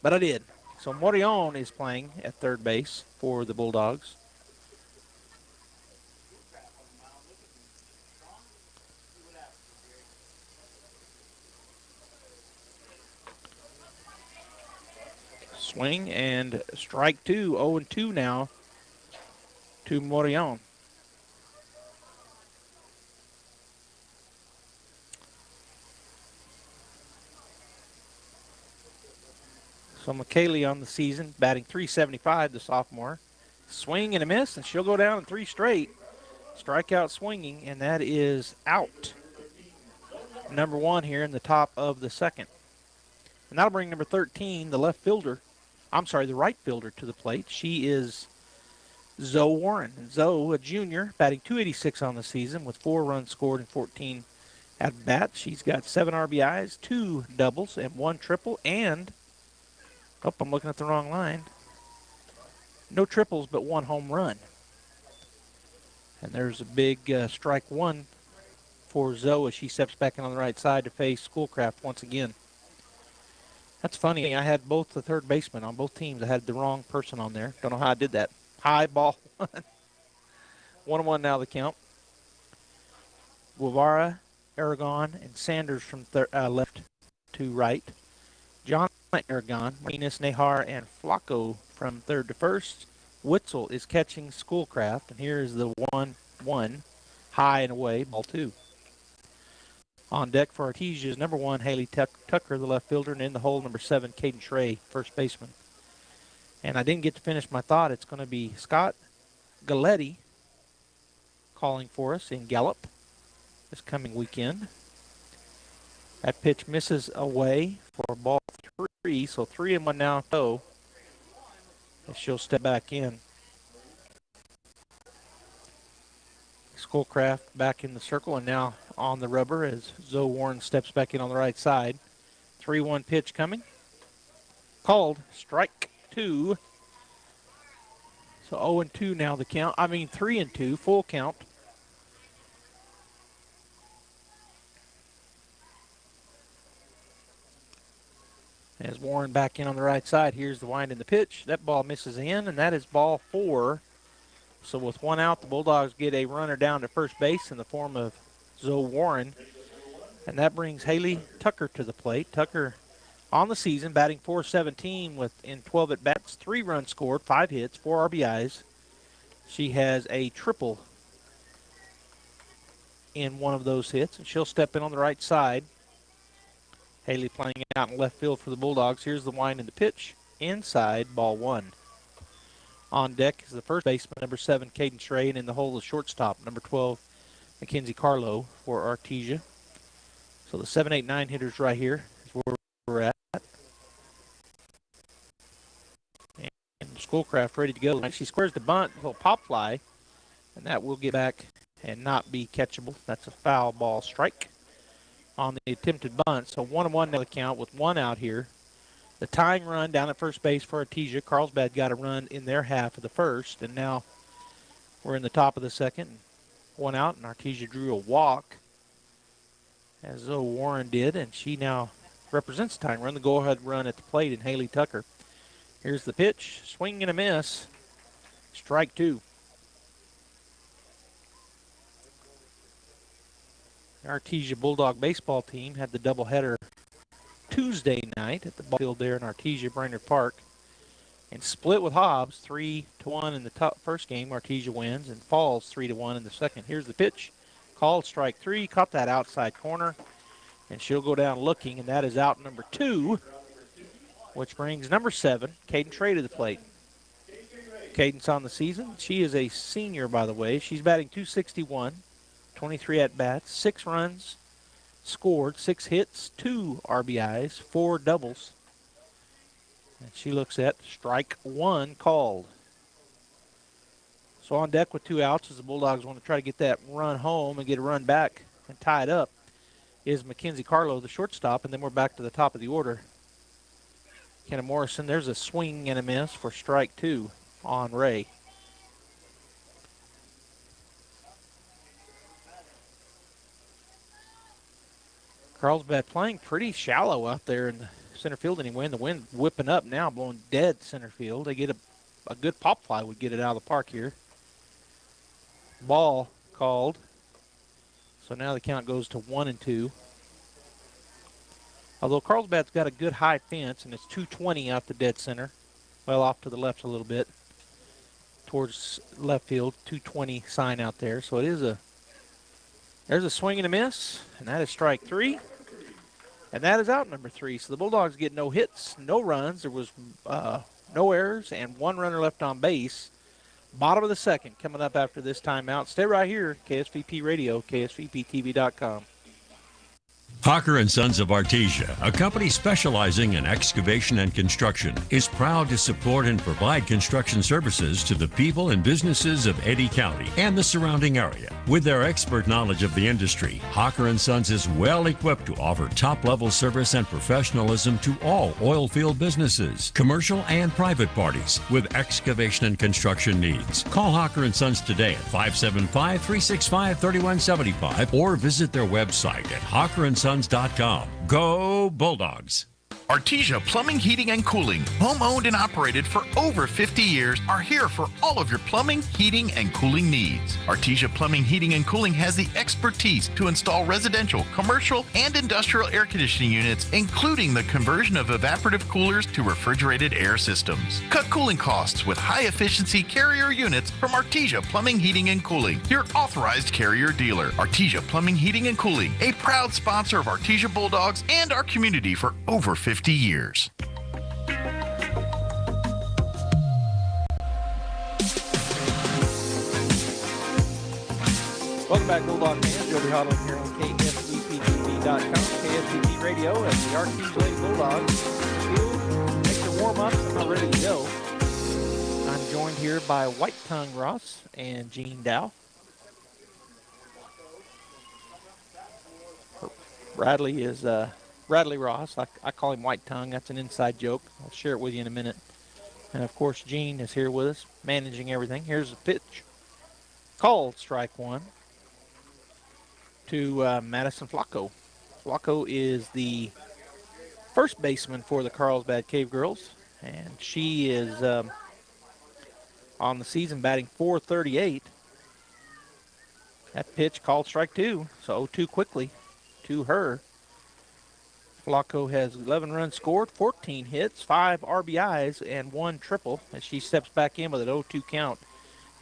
but I did. So Morion is playing at third base for the Bulldogs. Swing and strike 2, 0-2 now to Morion. So McKaylee on the season, batting .375, the sophomore. Swing and a miss, and she'll go down in 3 straight. Strikeout swinging, and that is out. Number 1 here in the top of the second. And that'll bring number 13, the right fielder to the plate. She is Zoe Warren. Zoe, a junior, batting .286 on the season with 4 runs scored and 14 at-bats. She's got 7 RBIs, 2 doubles, and 1 triple, and I'm looking at the wrong line. No triples, but 1 home run. And there's a big strike 1 for Zoe as she steps back in on the right side to face Schoolcraft once again. That's funny. I had both the third baseman on both teams. I had the wrong person on there. Don't know how I did that. High ball. 1-1 now the count. Guevara, Aragon, and Sanders from left to right. John Aragon, Martinez, Nahar, and Flacco from third to first. Witzel is catching Schoolcraft, and here is the 1-1, high and away, ball 2. On deck for Artesia's number 1, Haley Tucker, the left fielder, and in the hole, number 7, Caden Trey, first baseman. And I didn't get to finish my thought. It's going to be Scott Galletti calling for us in Gallup this coming weekend. That pitch misses away for ball 3, so 3-1 now go. And she'll step back in. Schoolcraft back in the circle and now on the rubber as Zoe Warren steps back in on the right side. 3-1 pitch coming. Called strike 2. So 0-2 now the count. 3-2, full count. As Warren back in on the right side, here's the wind in the pitch. That ball misses in, and that is ball 4. So with 1 out, the Bulldogs get a runner down to first base in the form of Zoe Warren. And that brings Haley Tucker to the plate. Tucker on the season, batting .417 in 12 at-bats, 3 runs scored, 5 hits, 4 RBIs. She has a triple in one of those hits, and she'll step in on the right side. Haley playing out in left field for the Bulldogs. Here's the wind in the pitch. Inside, ball 1. On deck is the first baseman, number 7, Caden Trey, and in the hole, the shortstop, number 12, Mackenzie Carlo for Artesia. So the 7, 8, 9 hitters right here is where we're at. And Schoolcraft ready to go. She squares the bunt, a little pop fly, and that will get back and not be catchable. That's a foul ball strike on the attempted bunt. So 1-1 now the count with 1 out here. The tying run down at first base for Artesia. Carlsbad got a run in their half of the first, and now we're in the top of the second. 1 out, and Artesia drew a walk, as Zoe Warren did, and she now represents the tying run, the go-ahead run at the plate in Haley Tucker. Here's the pitch, swing and a miss, strike 2. The Artesia Bulldog baseball team had the doubleheader Tuesday Tuesday night at the ball field there in Artesia Brainerd Park. And split with Hobbs 3-1 in the first game. Artesia wins and falls 3-1 in the second. Here's the pitch. Called strike 3. Caught that outside corner. And she'll go down looking, and that is out number 2, which brings number 7, Caden Trey, to the plate. Caden's on the season. She is a senior, by the way. She's batting .261, 23 at-bats, 6 runs scored, 6 hits, 2 RBIs, 4 doubles. And she looks at strike 1 called. So on deck with 2 outs as the Bulldogs want to try to get that run home and get a run back and tie it up is Mackenzie Carlo, the shortstop, and then we're back to the top of the order. Kenna Morrison, there's a swing and a miss for strike 2 on Ray. Carlsbad playing pretty shallow out there in the center field anyway, and the wind whipping up now, blowing dead center field. They get a good pop fly would get it out of the park here. Ball called. So now the count goes to 1-2. Although Carlsbad's got a good high fence, and it's 220 out the dead center. Well, off to the left a little bit towards left field, 220 sign out there. So it is there's a swing and a miss, and that is strike 3. And that is out number 3. So the Bulldogs get no hits, no runs. There was no errors, and 1 runner left on base. Bottom of the second coming up after this timeout. Stay right here, KSVP Radio, KSVPTV.com. Hawker & Sons of Artesia, a company specializing in excavation and construction, is proud to support and provide construction services to the people and businesses of Eddy County and the surrounding area. With their expert knowledge of the industry, Hawker & Sons is well equipped to offer top-level service and professionalism to all oil field businesses, commercial and private parties with excavation and construction needs. Call Hawker & Sons today at 575-365-3175 or visit their website at hawkerandsons.com. Go Bulldogs! Artesia Plumbing, Heating, and Cooling, home-owned and operated for over 50 years, are here for all of your plumbing, heating, and cooling needs. Artesia Plumbing, Heating, and Cooling has the expertise to install residential, commercial, and industrial air conditioning units, including the conversion of evaporative coolers to refrigerated air systems. Cut cooling costs with high-efficiency Carrier units from Artesia Plumbing, Heating, and Cooling, your authorized Carrier dealer. Artesia Plumbing, Heating, and Cooling, a proud sponsor of Artesia Bulldogs and our community for over 50 years. Welcome back, Bulldog fans. Joe Hodling here on KSVPTV.com, KSVP Radio, and the Artesia Lady Bulldogs make their warm-ups and are ready to go. I'm joined here by White Tongue Ross and Jean Dow. Bradley is Bradley Ross. I call him White Tongue. That's an inside joke. I'll share it with you in a minute. And, of course, Gene is here with us, managing everything. Here's the pitch. Called strike 1 to Madison Flacco. Flacco is the first baseman for the Carlsbad Cave Girls, and she is on the season batting .438. That pitch called strike 2, so 0-2 quickly to her. Flacco has 11 runs scored, 14 hits, 5 RBIs, and 1 triple as she steps back in with an 0-2 count.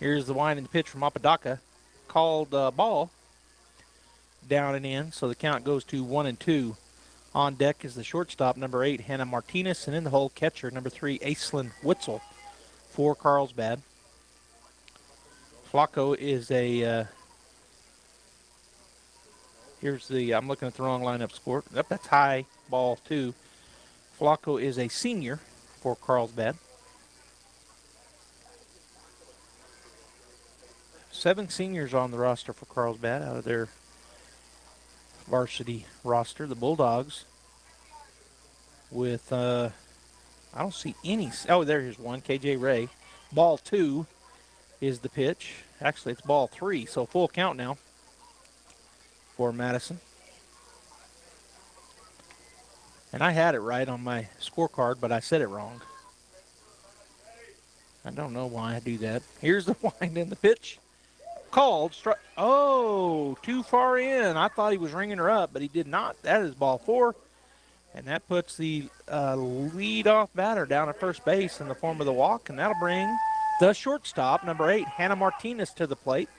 Here's the wind and the pitch from Apodaca. Called ball down and in, so the count goes to 1-2. On deck is the shortstop, number 8, Hannah Martinez, and in the hole, catcher, number 3, Aislinn Witzel for Carlsbad. Flacco is a... Here's the, I'm looking at the wrong lineup score. Yep, that's high ball 2. Flacco is a senior for Carlsbad. 7 seniors on the roster for Carlsbad out of their varsity roster. The Bulldogs with, I don't see any. Oh, there's one, KJ Ray. Ball 2 is the pitch. Actually, it's ball 3, so full count now for Madison. And I had it right on my scorecard, but I said it wrong. I don't know why I do that. Here's the wind and the pitch. Called. Oh, too far in. I thought he was ringing her up, but he did not. That is ball 4. And that puts the lead-off batter down at first base in the form of the walk, and that'll bring the shortstop, number 8, Hannah Martinez, to the plate.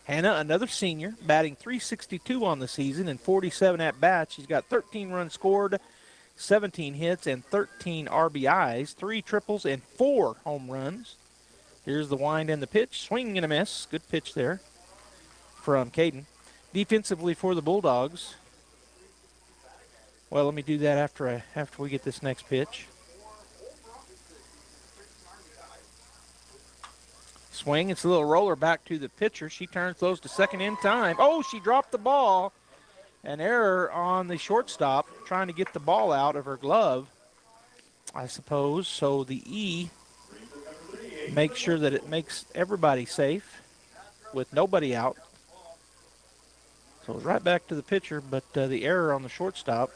Hannah, another senior, batting .362 on the season and 47 at-bats. She's got 13 runs scored, 17 hits, and 13 RBIs, 3 triples, and 4 home runs. Here's the wind and the pitch. Swing and a miss. Good pitch there from Caden. Defensively for the Bulldogs. Well, let me do that after we get this next pitch. Swing. It's a little roller back to the pitcher. She turns those to second in time. Oh, she dropped the ball. An error on the shortstop trying to get the ball out of her glove, I suppose. So the E makes sure that it makes everybody safe with nobody out. So it's right back to the pitcher, but the error on the shortstop.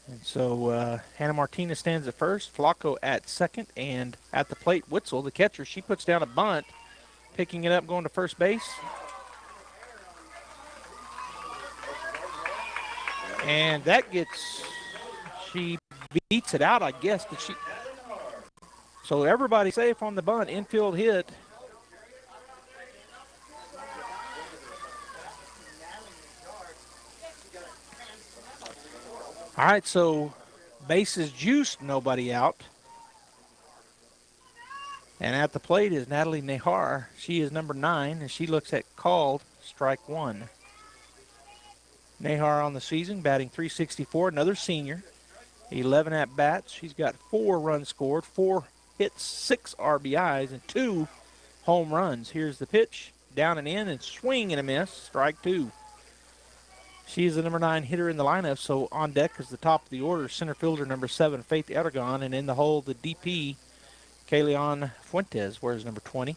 And so Hannah Martinez stands at first, Flacco at second, and at the plate, Witzel, the catcher, she puts down a bunt, picking it up, going to first base. And that gets, she beats it out, I guess. Did she? So everybody safe on the bunt, infield hit. All right, so bases juiced, nobody out. And at the plate is Natalie Nehar. She is number 9, and she looks at called strike 1. Nehar on the season, batting .364, another senior. 11 at-bats. She's got 4 runs scored, 4 hits, 6 RBIs, and 2 home runs. Here's the pitch, down and in, and swing and a miss, strike 2. She is the number 9 hitter in the lineup, so on deck is the top of the order, center fielder number 7, Faith Aragon, and in the hole, the DP, Kayleon Fuentes, wears number 20.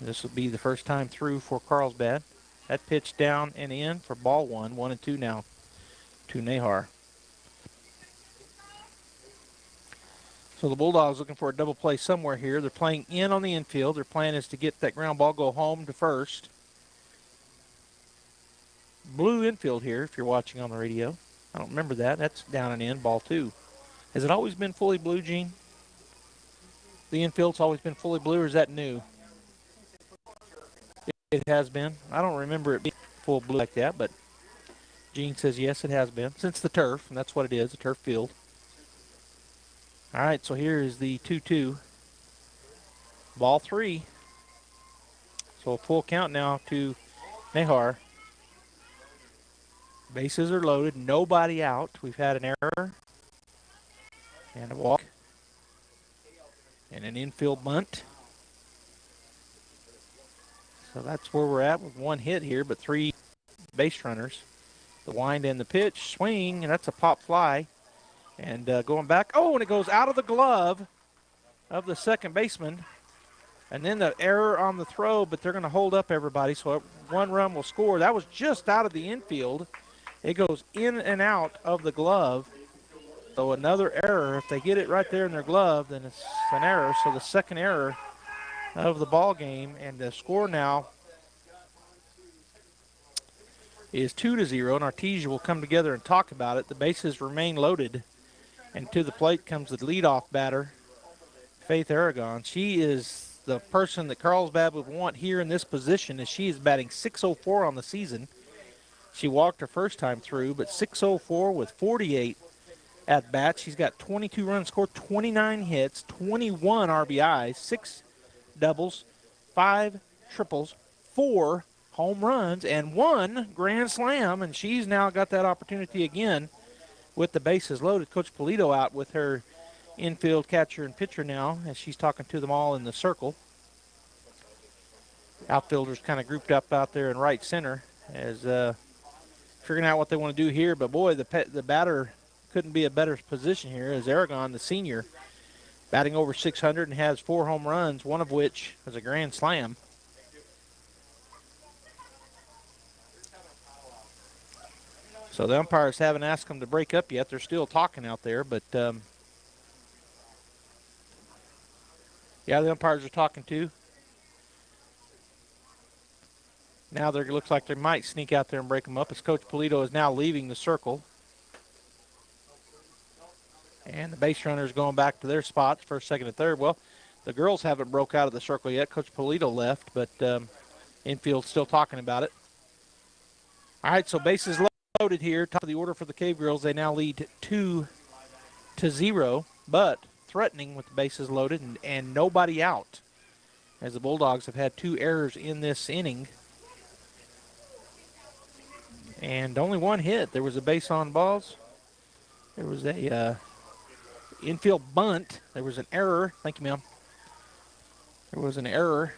This will be the first time through for Carlsbad. That pitch down and in for ball 1, 1-2 now to Nehar. So the Bulldogs looking for a double play somewhere here. They're playing in on the infield. Their plan is to get that ground ball, go home to first. Blue infield here if you're watching on the radio. I don't remember that. That's down and in, ball 2. Has it always been fully blue, Gene? The infield's always been fully blue, or is that new? It has been. I don't remember it being full blue like that, but Gene says yes, it has been. Since the turf, and that's what it is, a turf field. All right, so here is the 2-2. Ball 3. So a full count now to Nehar. Bases are loaded, nobody out. We've had an error and a walk and an infield bunt. So that's where we're at with 1 hit here, but 3 base runners. The wind and the pitch, swing, and that's a pop fly. And going back, oh, and it goes out of the glove of the second baseman. And then the error on the throw, but they're going to hold up everybody, so 1 run will score. That was just out of the infield. It goes in and out of the glove. So another error. If they get it right there in their glove, then it's an error. So the second error of the ball game, and the score now is 2-0, and Artesia will come together and talk about it. The bases remain loaded, and to the plate comes the leadoff batter, Faith Aragon. She is the person that Carlsbad would want here in this position, as she is batting .604 on the season. She walked her first time through, but .604 with 48 at bat. She's got 22 runs scored, 29 hits, 21 RBIs, 6 doubles, 5 triples, 4 home runs, and 1 grand slam. And she's now got that opportunity again with the bases loaded. Coach Polito out with her infield catcher and pitcher now as she's talking to them all in the circle. Outfielders kind of grouped up out there in right center as figuring out what they want to do here. But boy, the batter couldn't be a better position here as Aragon, the senior, batting over .600 and has 4 home runs, one of which was a grand slam. So the umpires haven't asked them to break up yet. They're still talking out there, but yeah, the umpires are talking too. Now there looks like they might sneak out there and break them up as Coach Polito is now leaving the circle. And the base runners going back to their spots, first, second, and third. Well, the girls haven't broke out of the circle yet. Coach Polito left, but infield still talking about it. All right, so bases loaded here. Top of the order for the Cave Girls. They now lead 2-0, but threatening with the bases loaded and nobody out, as the Bulldogs have had 2 errors in this inning. And only 1 hit. There was a base on balls. There was a infield bunt. There was an error. Thank you, ma'am. There was an error.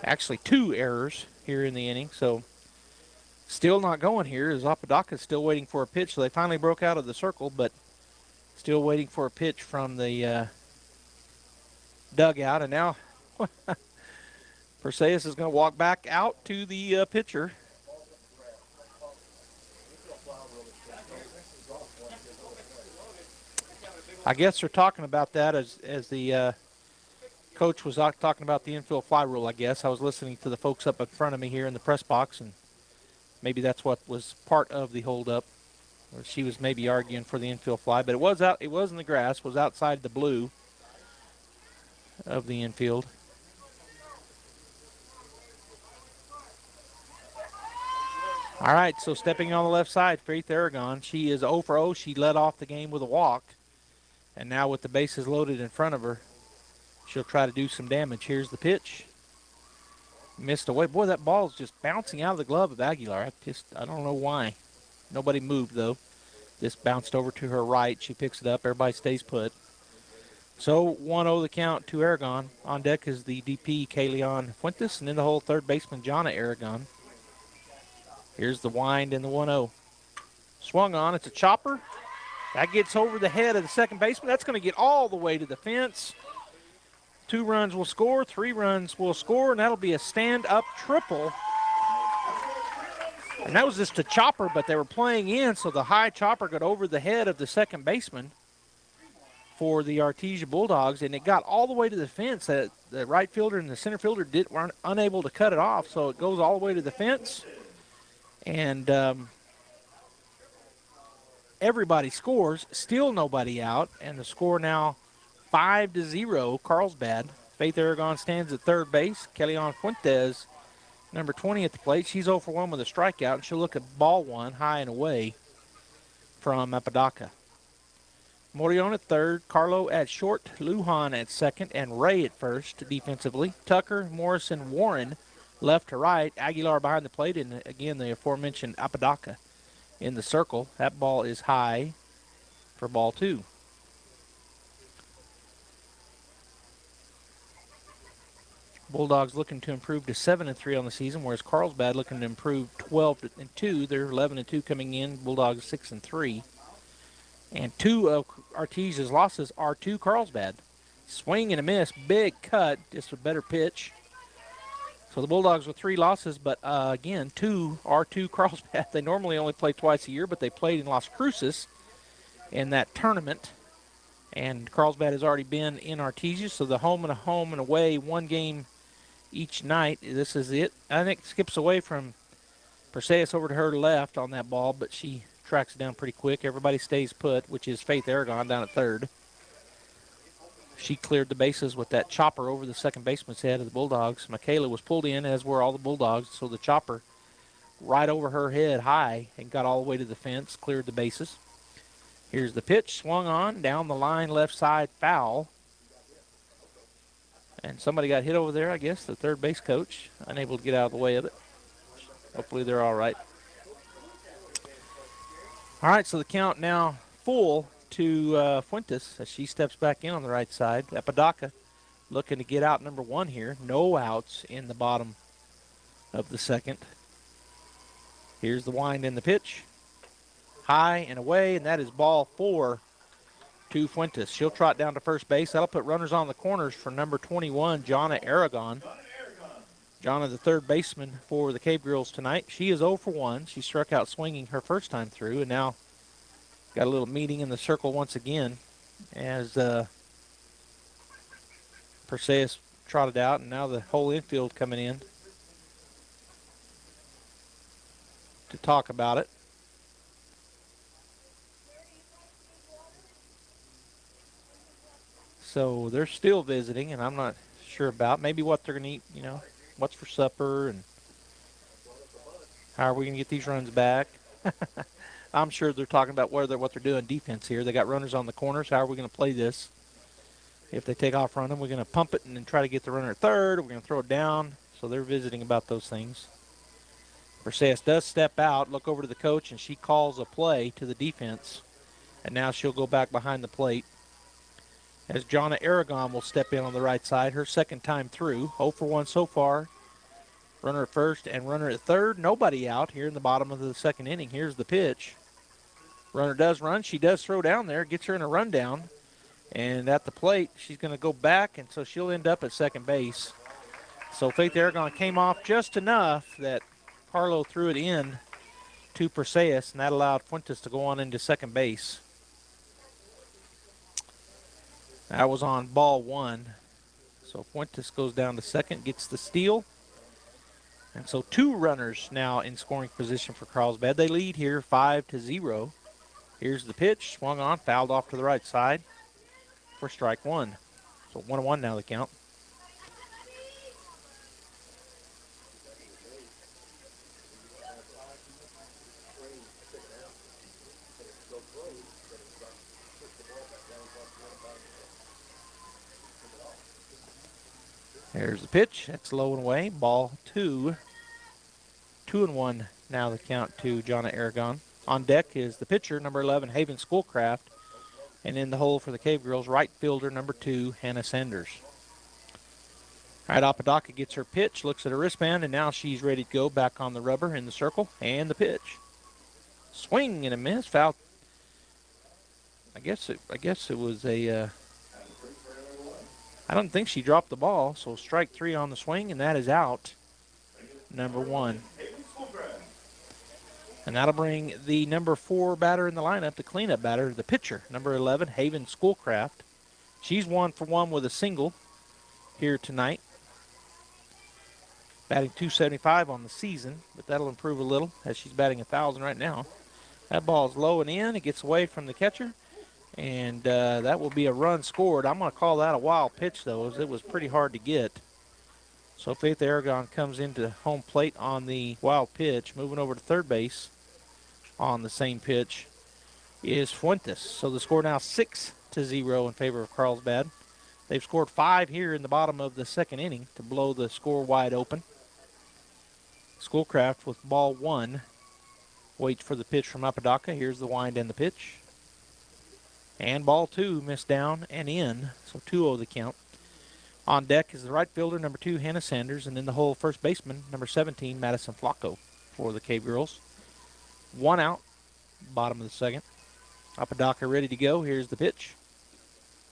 Actually, 2 errors here in the inning. So still not going here as Apodaca is still waiting for a pitch. So they finally broke out of the circle, but still waiting for a pitch from the dugout. And now Perseus is going to walk back out to the pitcher. I guess they're talking about that as the coach was talking about the infield fly rule, I guess. I was listening to the folks up in front of me here in the press box, and maybe that's what was part of the holdup. Or she was maybe arguing for the infield fly, but it was out. It was in the grass, was outside the blue of the infield. All right, so stepping on the left side, Faith Aragon. She is 0 for 0. She led off the game with a walk. And now with the bases loaded in front of her, she'll try to do some damage. Here's the pitch. Missed away. Boy, that ball is just bouncing out of the glove of Aguilar. I don't know why. Nobody moved, though. This bounced over to her right. She picks it up. Everybody stays put. So 1-0 the count to Aragon. On deck is the DP, Kayleon Fuentes, and in the hole, third baseman, Jonna Aragon. Here's the wind and the 1-0. Swung on. It's a chopper. That gets over the head of the second baseman. That's going to get all the way to the fence. 2 runs will score, 3 runs will score, and that'll be a stand-up triple. And that was just a chopper, but they were playing in, so the high chopper got over the head of the second baseman for the Artesia Bulldogs, and it got all the way to the fence. The right fielder and the center fielder weren't unable to cut it off, so it goes all the way to the fence. And everybody scores, still nobody out, and the score now 5-0, Carlsbad. Faith Aragon stands at third base. Kayleon Fuentes, number 20 at the plate. She's 0 for 1 with a strikeout, and she'll look at ball 1, high and away from Apodaca. Morion at third, Carlo at short, Lujan at second, and Ray at first defensively. Tucker, Morrison, Warren left to right. Aguilar behind the plate, and again the aforementioned Apodaca in the circle. That ball is high for ball 2. Bulldogs looking to improve to 7-3 on the season, whereas Carlsbad looking to improve 12-2. They're 11-2 coming in. Bulldogs 6-3. And 2 of Artesia's losses are to Carlsbad. Swing and a miss, big cut, just a better pitch. So the Bulldogs with 3 losses, but again, 2 are to Carlsbad. They normally only play twice a year, but they played in Las Cruces in that tournament. And Carlsbad has already been in Artesia, so the home and away, 1 game each night. This is it. I think it skips away from Perseus over to her left on that ball, but she tracks it down pretty quick. Everybody stays put, which is Faith Aragon down at third. She cleared the bases with that chopper over the second baseman's head of the Bulldogs. Michaela was pulled in, as were all the Bulldogs, so the chopper right over her head high and got all the way to the fence, cleared the bases. Here's the pitch, swung on, down the line, left side, foul. And somebody got hit over there, I guess, the third base coach, unable to get out of the way of it. Hopefully they're all right. All right, so the count now full to Fuentes as she steps back in on the right side. Apodaca looking to get out number 1 here. No outs in the bottom of the second. Here's the wind in the pitch. High and away, and that is ball 4 to Fuentes. She'll trot down to first base. That'll put runners on the corners for number 21, Jonna Aragon. Jonna, the third baseman for the Cave Girls tonight. She is 0 for 1. She struck out swinging her first time through, and now got a little meeting in the circle once again as Perseus trotted out, and now the whole infield coming in. to talk about it. So they're still visiting, and I'm not sure about maybe what they're going to eat, what's for supper, and how are we going to get these runs back. I'm sure they're talking about what they're doing defense here. They got runners on the corners. How are we going to play this? If they take off running, we're going to pump it and then try to get the runner at third, or we're going to throw it down. So they're visiting about those things. Versailles does step out, look over to the coach, and she calls a play to the defense. And now she'll go back behind the plate. As Jonna Aragon will step in on the right side, her second time through. 0 for 1 so far. Runner at first and runner at third. Nobody out here in the bottom of the second inning. Here's the pitch. Runner does run. She does throw down there. Gets her in a rundown. And at the plate, she's going to go back, and so she'll end up at second base. So Faith Aragon came off just enough that Carlo threw it in to Perseus, and that allowed Fuentes to go on into second base. That was on ball 1. So Fuentes goes down to second, gets the steal. And so 2 runners now in scoring position for Carlsbad. They lead here 5-0. Here's the pitch, swung on, fouled off to the right side for strike 1. So 1-1 now the count. There's the pitch. That's low and away. Ball 2. 2-1 now the count to Jonna Aragon. On deck is the pitcher, number 11, Haven Schoolcraft. And in the hole for the Cave Girls, right fielder, number 2, Hannah Sanders. All right, Apodaca gets her pitch, looks at her wristband, and now she's ready to go back on the rubber in the circle. And the pitch. Swing and a miss. Foul. I guess it was a... I don't think she dropped the ball, so strike 3 on the swing, and that is out, number 1. And that'll bring the number 4 batter in the lineup, the cleanup batter, the pitcher, number 11, Haven Schoolcraft. She's 1 for 1 with a single here tonight. Batting .275 on the season, but that'll improve a little as she's batting 1,000 right now. That ball's low and in. It gets away from the catcher. And that will be a run scored. I'm going to call that a wild pitch, though, as it was pretty hard to get. So Faith Aragon comes into home plate on the wild pitch. Moving over to third base on the same pitch is Fuentes. So the score now 6-0 in favor of Carlsbad. They've scored 5 here in the bottom of the second inning to blow the score wide open. Schoolcraft with ball 1 waits for the pitch from Apodaca. Here's the wind and the pitch. And ball 2 missed down and in, so 2-0 the count. On deck is the right fielder, number 2, Hannah Sanders, and in the hole, first baseman, number 17, Madison Flacco for the Cave Girls. 1 out, bottom of the second. Apodaca ready to go. Here's the pitch.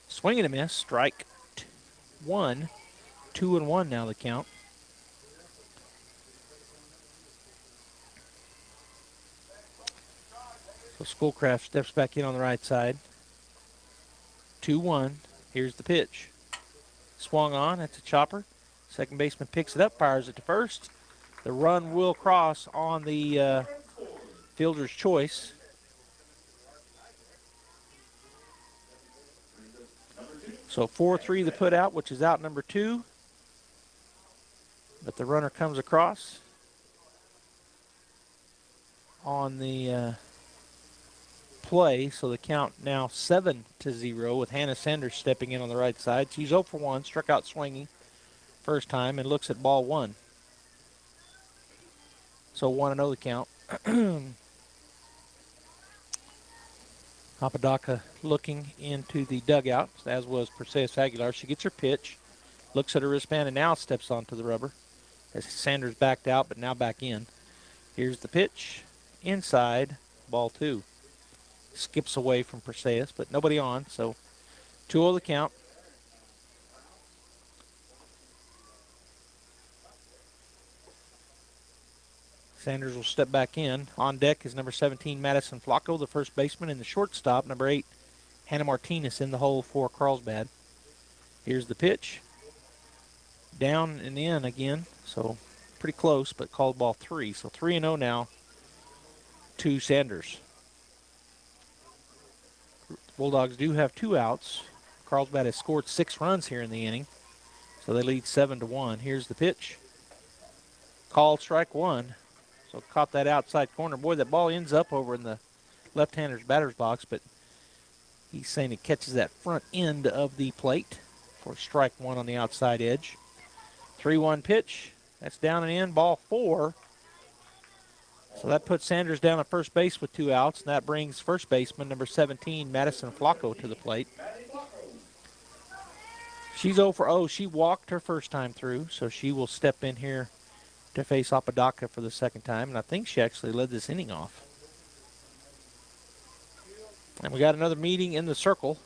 Swing and a miss, strike 1. 2-1 now the count. So Schoolcraft steps back in on the right side. 2-1. Here's the pitch. Swung on. That's a chopper. Second baseman picks it up, fires it to first. The run will cross on the fielder's choice. So 4-3 the put out, which is out number 2. But the runner comes across on the play, so the count now 7-0 with Hannah Sanders stepping in on the right side. She's 0 for 1, struck out swinging first time, and looks at ball 1. So 1-0 the count. Apodaca looking into the dugout, as was Perseus Aguilar. She gets her pitch, looks at her wristband, and now steps onto the rubber as Sanders backed out, but now back in. Here's the pitch, inside, ball 2. Skips away from Perseus, but nobody on, so 2-0 the count. Sanders will step back in. On deck is number 17, Madison Flacco, the first baseman, and the shortstop, number 8, Hannah Martinez, in the hole for Carlsbad. Here's the pitch. Down and in again, so pretty close, but called ball 3. So 3-0 now to Sanders. Bulldogs do have 2 outs. Carlsbad has scored 6 runs here in the inning, so they lead 7-1. Here's the pitch. Called strike 1. So caught that outside corner. Boy, that ball ends up over in the left-hander's batter's box, but he's saying it catches that front end of the plate for strike 1 on the outside edge. 3-1 pitch. That's down and in, ball 4. So that puts Sanders down at first base with 2 outs, and that brings first baseman number 17, Madison Flacco, to the plate. She's 0 for 0. She walked her first time through, so she will step in here to face Apodaca for the second time, and I think she actually led this inning off. And we got another meeting in the circle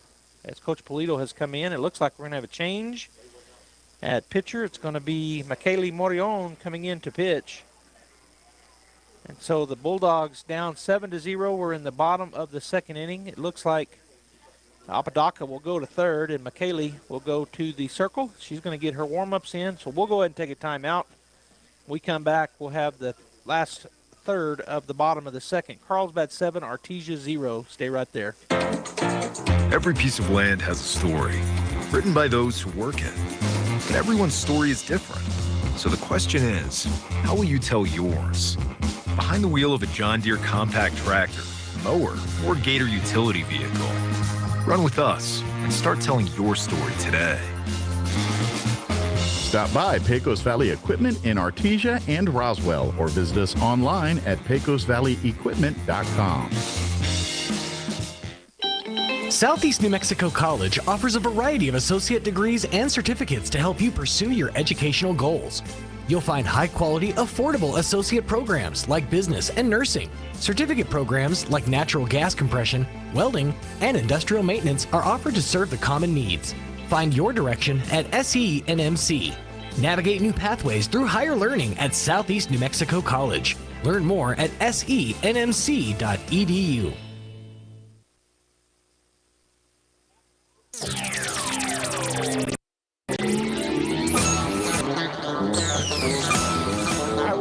as Coach Polito has come in. It looks like we're going to have a change at pitcher. It's going to be Michaeli Morion coming in to pitch. And so the Bulldogs down 7-0. We're in the bottom of the second inning. It looks like Apodaca will go to third, and Michaeli will go to the circle. She's going to get her warm-ups in, so we'll go ahead and take a timeout. When we come back, we'll have the last third of the bottom of the second. Carlsbad 7, Artesia 0. Stay right there. Every piece of land has a story, written by those who work it. And everyone's story is different. So the question is, how will you tell yours? Behind the wheel of a John Deere compact tractor, mower, or Gator utility vehicle. Run with us and start telling your story today. Stop by Pecos Valley Equipment in Artesia and Roswell, or visit us online at pecosvalleyequipment.com. Southeast New Mexico College offers a variety of associate degrees and certificates to help you pursue your educational goals. You'll find high-quality, affordable associate programs like business and nursing. Certificate programs like natural gas compression, welding, and industrial maintenance are offered to serve the common needs. Find your direction at SENMC. Navigate new pathways through higher learning at Southeast New Mexico College. Learn more at senmc.edu.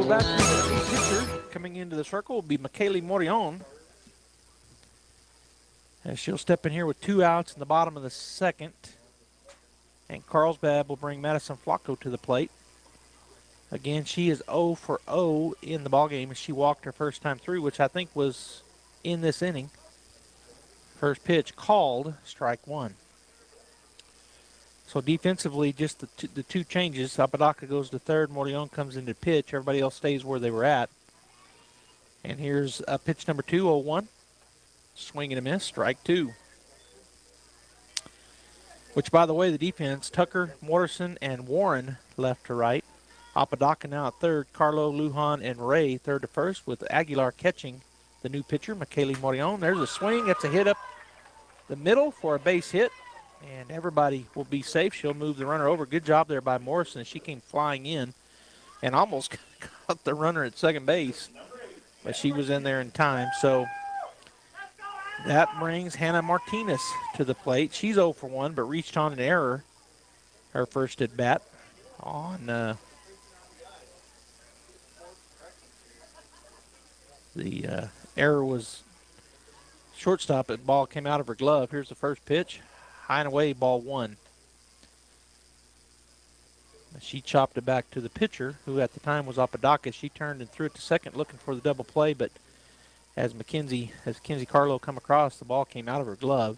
Back to the pitcher coming into the circle will be Michaeli Morion. And she'll step in here with 2 outs in the bottom of the second. And Carlsbad will bring Madison Flacco to the plate. Again, she is 0 for 0 in the ballgame as she walked her first time through, which I think was in this inning. First pitch called, strike 1. So defensively, just the 2 changes. Apodaca goes to third. Morion comes into pitch. Everybody else stays where they were at. And here's pitch number 2, 0-1. Swing and a miss, strike 2. Which, by the way, the defense, Tucker, Morrison, and Warren left to right. Apodaca now at third. Carlo, Lujan, and Ray third to first, with Aguilar catching the new pitcher, Michaeli Morion. There's a swing. That's a hit up the middle for a base hit. And everybody will be safe. She'll move the runner over. Good job there by Morrison. She came flying in and almost got the runner at second base. But she was in there in time. So that brings Hannah Martinez to the plate. She's 0 for 1, but reached on an error her first at bat on the error was shortstop. The ball came out of her glove. Here's the first pitch. High and away, ball 1. She chopped it back to the pitcher, who at the time was Apodaca. She turned and threw it to second, looking for the double play, but as Kinsey Carlo come across, the ball came out of her glove.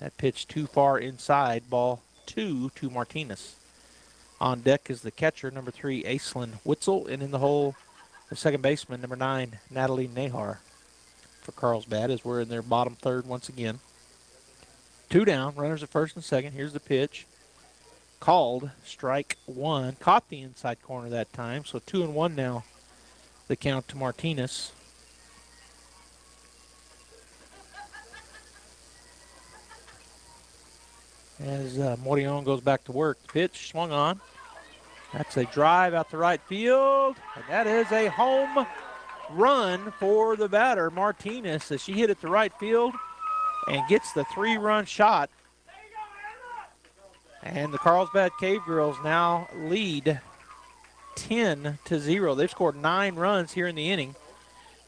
That pitch too far inside, ball 2 to Martinez. On deck is the catcher, number 3, Aislinn Witzel, and in the hole, the second baseman, number 9, Natalie Nahar for Carlsbad, as we're in their bottom third once again. 2 down, runners at first and second. Here's the pitch. Called, strike 1. Caught the inside corner that time, so 2-1 now. The count to Martinez. As Morion goes back to work. The pitch swung on. That's a drive out the right field, and that is a home run for the batter, Martinez, as she hit it to right field and gets the 3-run shot. And the Carlsbad Cave Girls now lead 10-0. They've scored 9 runs here in the inning.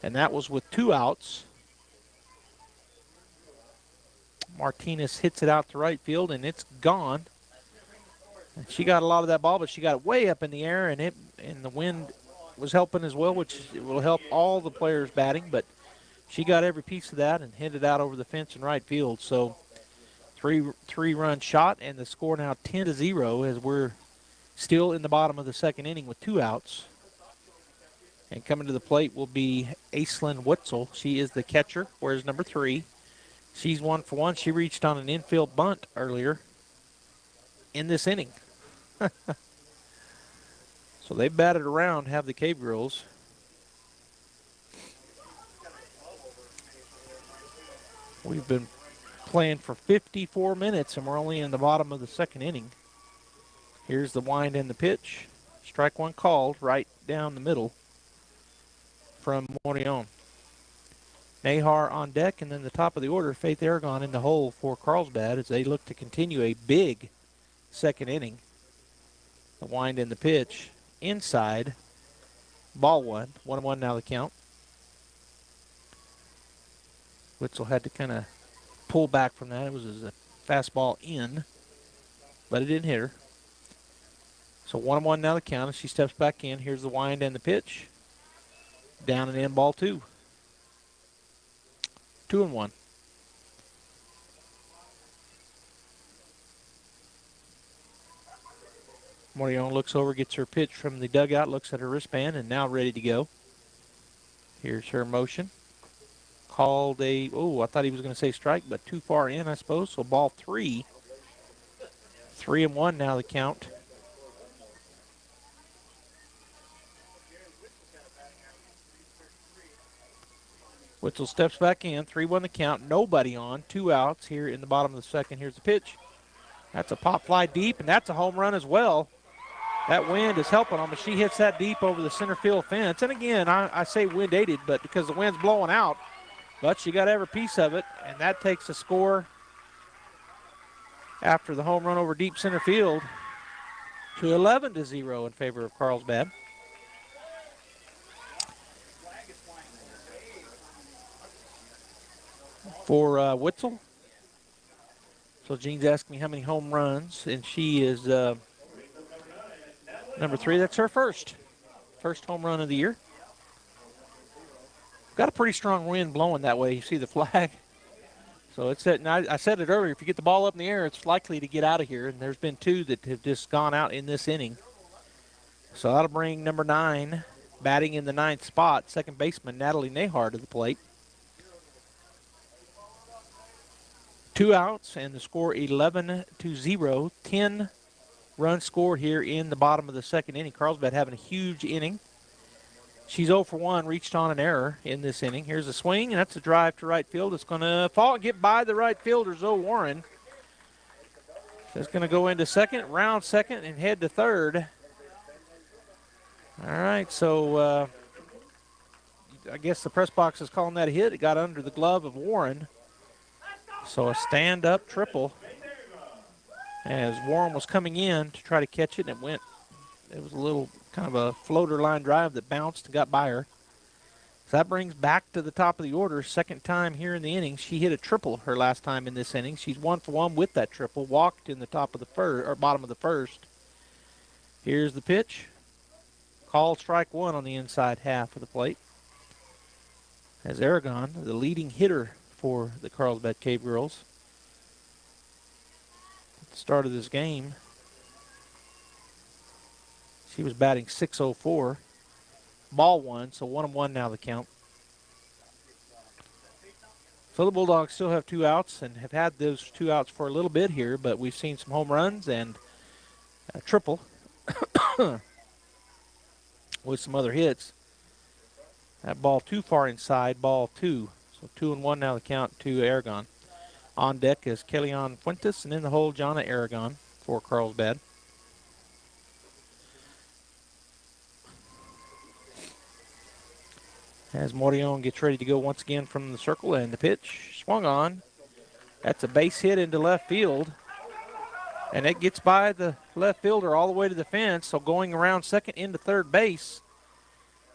And that was with 2 outs. Martinez hits it out to right field, and it's gone. And she got a lot of that ball, but she got it way up in the air, and the wind was helping as well, which will help all the players batting. But she got every piece of that and hit it out over the fence in right field. So three-run shot, and the score now 10-0 as we're still in the bottom of the second inning with 2 outs. And coming to the plate will be Aislinn Witzel. She is the catcher, wears number 3. She's 1 for 1. She reached on an infield bunt earlier in this inning. So they batted around, have the Cave Girls. We've been playing for 54 minutes, and we're only in the bottom of the second inning. Here's the wind and the pitch. Strike 1 called right down the middle from Morion. Nahar on deck, and then the top of the order, Faith Aragon in the hole for Carlsbad as they look to continue a big second inning. The wind and the pitch inside. Ball 1. 1-1 now the count. Witzel had to kind of pull back from that. It was a fastball in, but it didn't hit her. So 1-1 now the count as she steps back in. Here's the wind and the pitch. Down and in, ball 2. 2-1. Morion looks over, gets her pitch from the dugout, looks at her wristband, and now ready to go. Here's her motion. Called I thought he was going to say strike, but too far in, I suppose. So ball 3. 3-1 now the count. Witzel steps back in, 3-1 the count, nobody on, 2 outs here in the bottom of the second. Here's the pitch. That's a pop fly deep, and that's a home run as well. That wind is helping them, but she hits that deep over the center field fence. And again, I say wind aided, but because the wind's blowing out, but she got every piece of it, and that takes the score after the home run over deep center field to 11-0 in favor of Carlsbad. For Witzel. So Jean's asking me how many home runs, and she is number 3. That's her first home run of the year. Got a pretty strong wind blowing that way. You see the flag. So it's that. I said it earlier. If you get the ball up in the air, it's likely to get out of here. And there's been 2 that have just gone out in this inning. So that'll bring number 9, batting in the 9th spot, second baseman Natalie Nahar to the plate. 2 outs, and the score 11-0. 10 runs scored here in the bottom of the second inning. Carlsbad having a huge inning. She's 0 for 1, reached on an error in this inning. Here's a swing, and that's a drive to right field. It's going to fall and get by the right fielder, Zoe Warren. It's going to go into second, round second, and head to third. All right, so I guess the press box is calling that a hit. It got under the glove of Warren. So a stand-up triple as Warren was coming in to try to catch it, and it was a little kind of a floater line drive that bounced and got by her. So that brings back to the top of the order, second time here in the inning. She hit a triple her last time in this inning. She's 1 for 1 with that triple, walked in the top of the first, or bottom of the first. Here's the pitch. Called strike 1 on the inside half of the plate. As Aragon, the leading hitter for the Carlsbad Cave Girls. At the start of this game, she was batting .604. Ball 1, so 1-1 now the count. So the Bulldogs still have 2 outs and have had those 2 outs for a little bit here, but we've seen some home runs and a triple with some other hits. That ball too far inside, ball 2. So 2-1 now the count to Aragon. On deck is Kellyanne Fuentes, and in the hole, Jonna Aragon for Carlsbad. As Morion gets ready to go once again from the circle, and the pitch swung on. That's a base hit into left field. And it gets by the left fielder all the way to the fence, so going around second into third base.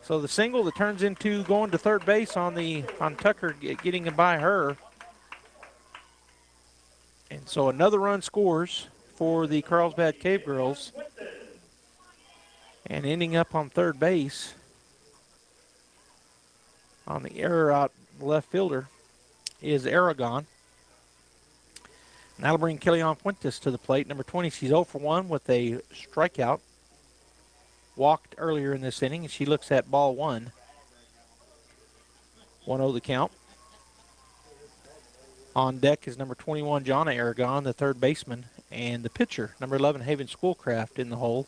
So the single that turns into going to third base on Tucker, getting by her. And so another run scores for the Carlsbad Cave Girls. And ending up on third base on the error out left fielder is Aragon. And that'll bring Kellyanne Fuentes to the plate. Number 20, she's 0 for 1 with a strikeout. Walked earlier in this inning, and she looks at ball 1. 1-0 the count. On deck is number 21, Jonna Aragon, the third baseman, and the pitcher, number 11, Haven Schoolcraft, in the hole.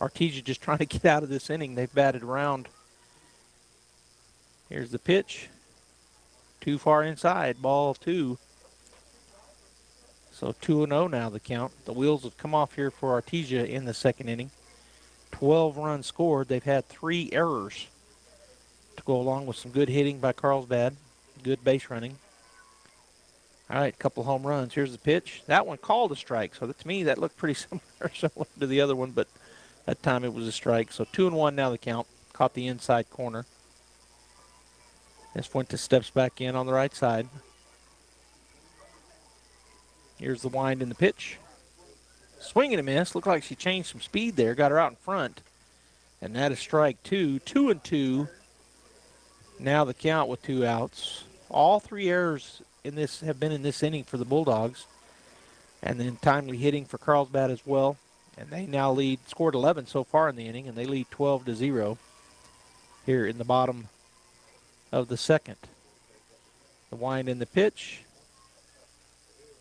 Artesia just trying to get out of this inning. They've batted around. Here's the pitch. Too far inside, ball 2. So 2-0 now the count. The wheels have come off here for Artesia in the second inning. 12 runs scored. They've had 3 errors to go along with some good hitting by Carlsbad. Good base running. All right, a couple home runs. Here's the pitch. That one called a strike. So to me, that looked pretty similar to the other one, but that time it was a strike. So 2-1 now the count. Caught the inside corner. As Fuentes steps back in on the right side. Here's the wind in the pitch. Swing and a miss. Looked like she changed some speed there. Got her out in front. And that is strike 2. 2-2. Now the count with 2 outs. All 3 errors in this have been in this inning for the Bulldogs. And then timely hitting for Carlsbad as well. And they now lead, scored 11 so far in the inning, and they lead 12-0 here in the bottom of the second. The wind in the pitch.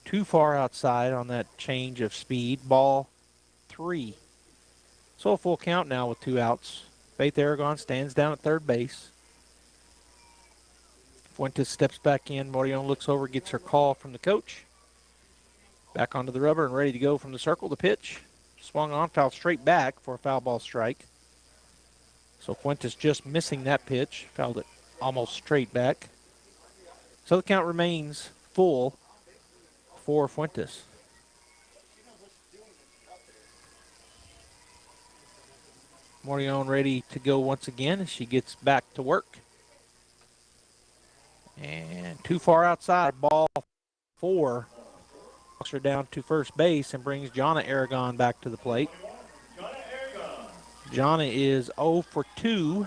Too far outside on that change of speed. Ball 3. So a full count now with 2 outs. Faith Aragon stands down at third base. Fuentes steps back in. Morion looks over, gets her call from the coach. Back onto the rubber and ready to go from the circle. The pitch. Swung on, fouled straight back for a foul ball strike. So Fuentes just missing that pitch. Fouled it almost straight back. So the count remains full for Fuentes. Morion ready to go once again as she gets back to work. And too far outside, ball 4. Walks her down to first base and brings Jonna Aragon back to the plate. Jonna is 0 for 2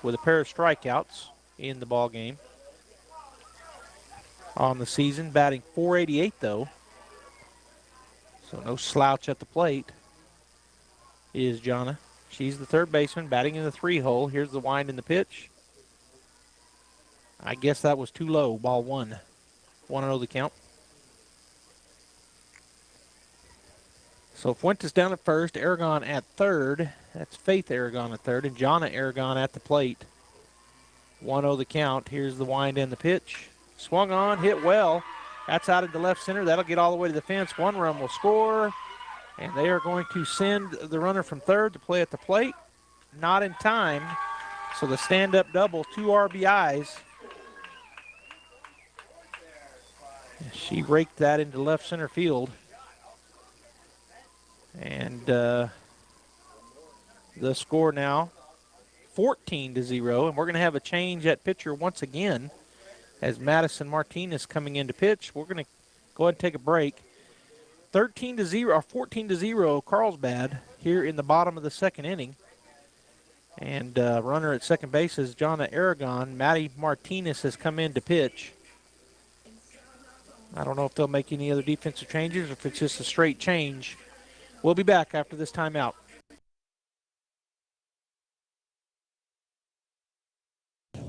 with a pair of strikeouts in the ball game. On the season, batting .488 though. So no slouch at the plate is Jonna. She's the third baseman, batting in the 3 hole. Here's the wind in the pitch. I guess that was too low. Ball 1. 1-0 the count. So Fuentes down at first, Aragon at third. That's Faith Aragon at third, and Jonna Aragon at the plate. 1-0 the count. Here's the wind and the pitch. Swung on, hit well. That's out into left center. That'll get all the way to the fence. 1 run will score, and they are going to send the runner from third to play at the plate. Not in time. So the stand-up double, 2 RBIs. She raked that into left center field. And the score now 14-0, and we're going to have a change at pitcher once again as Madison Martinez coming in to pitch. We're going to go ahead and take a break. 13-0 or 14-0 Carlsbad here in the bottom of the second inning. And runner at second base is Jonna Aragon. Maddie Martinez has come in to pitch. I don't know if they'll make any other defensive changes or if it's just a straight change. We'll be back after this timeout.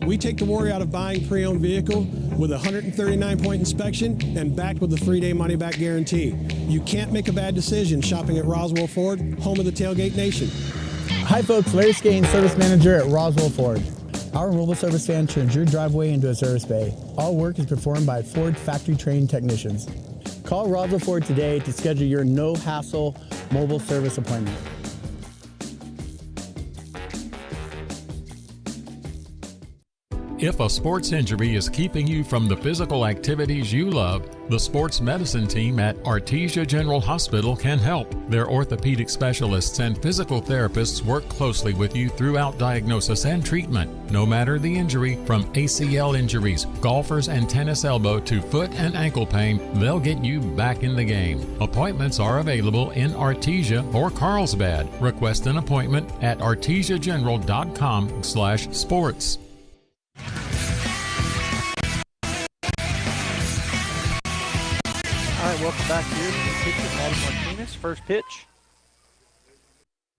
We take the worry out of buying pre-owned vehicle with a 139-point inspection and backed with a 3-day money-back guarantee. You can't make a bad decision shopping at Roswell Ford, home of the Tailgate Nation. Hi folks, Larry Skane, Service Manager at Roswell Ford. Our mobile service van turns your driveway into a service bay. All work is performed by Ford factory-trained technicians. Call Roswell Ford today to schedule your no-hassle mobile service appointment. If a sports injury is keeping you from the physical activities you love, the sports medicine team at Artesia General Hospital can help. Their orthopedic specialists and physical therapists work closely with you throughout diagnosis and treatment. No matter the injury, from ACL injuries, golfers and tennis elbow to foot and ankle pain, they'll get you back in the game. Appointments are available in Artesia or Carlsbad. Request an appointment at artesiageneral.com/sports. All right, welcome back here to the pitcher, Maddie Martinez. First pitch.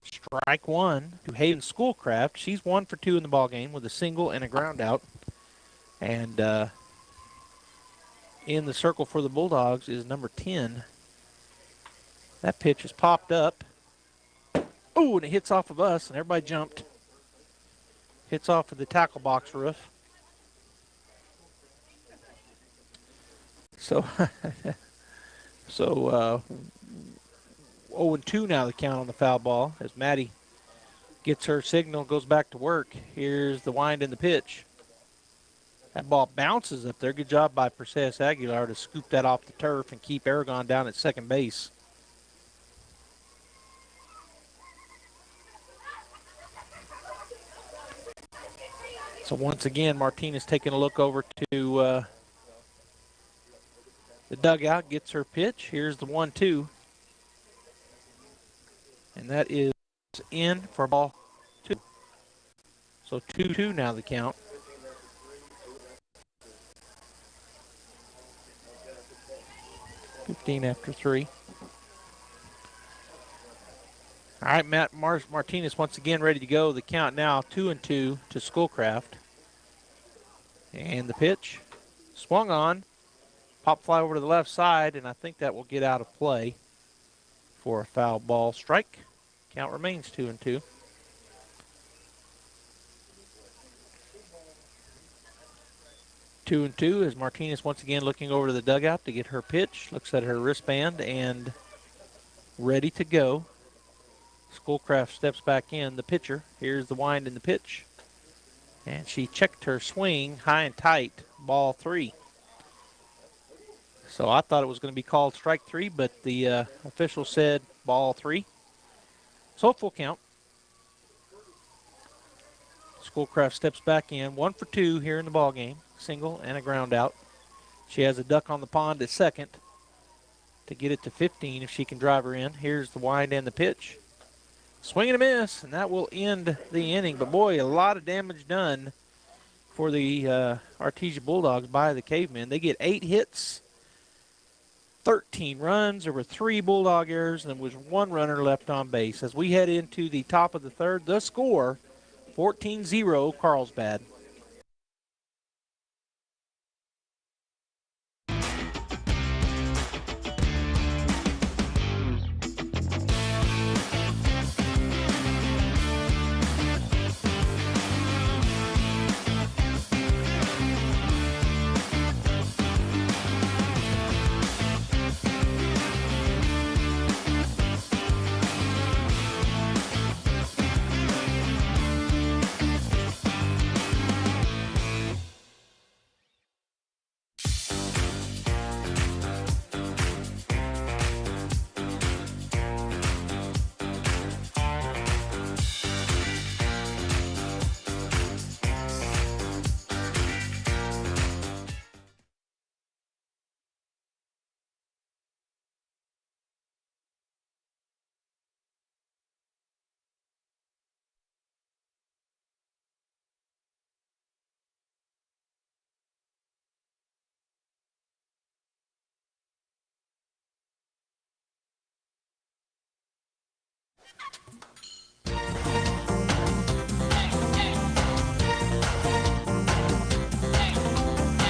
Strike one to Hayden Schoolcraft. She's 1 for 2 in the ball game with a single and a ground out. And in the circle for the Bulldogs is number 10. That pitch is popped up. Oh, and it hits off of us, and everybody jumped. Hits off of the tackle box roof. So, 0-2 now the count on the foul ball as Maddie gets her signal, goes back to work. Here's the wind and the pitch. That ball bounces up there. Good job by Perseus Aguilar to scoop that off the turf and keep Aragon down at second base. So once again, Martinez taking a look over to the dugout, gets her pitch. Here's the 1-2. And that is in for ball 2. So 2-2 now the count. (15 after 3). All right, Matt Martinez once again ready to go. The count now 2-2 to Schoolcraft. And the pitch swung on. Pop fly over to the left side, and I think that will get out of play for a foul ball strike. Count remains 2-2. Two and two as Martinez once again looking over to the dugout to get her pitch. Looks at her wristband and ready to go. Schoolcraft steps back in. The pitcher. Here's the wind and the pitch. And she checked her swing high and tight. Ball 3. So I thought it was going to be called strike 3, but the official said ball 3. So full count. Schoolcraft steps back in. 1 for 2 here in the ball game. Single and a ground out. She has a duck on the pond at second to get it to 15 if she can drive her in. Here's the wind and the pitch. Swing and a miss, and that will end the inning. But boy, a lot of damage done for the Artesia Bulldogs by the Cavemen. They get 8 hits, 13 runs. There were 3 Bulldog errors, and there was 1 runner left on base. As we head into the top of the third, the score, 14-0 Carlsbad.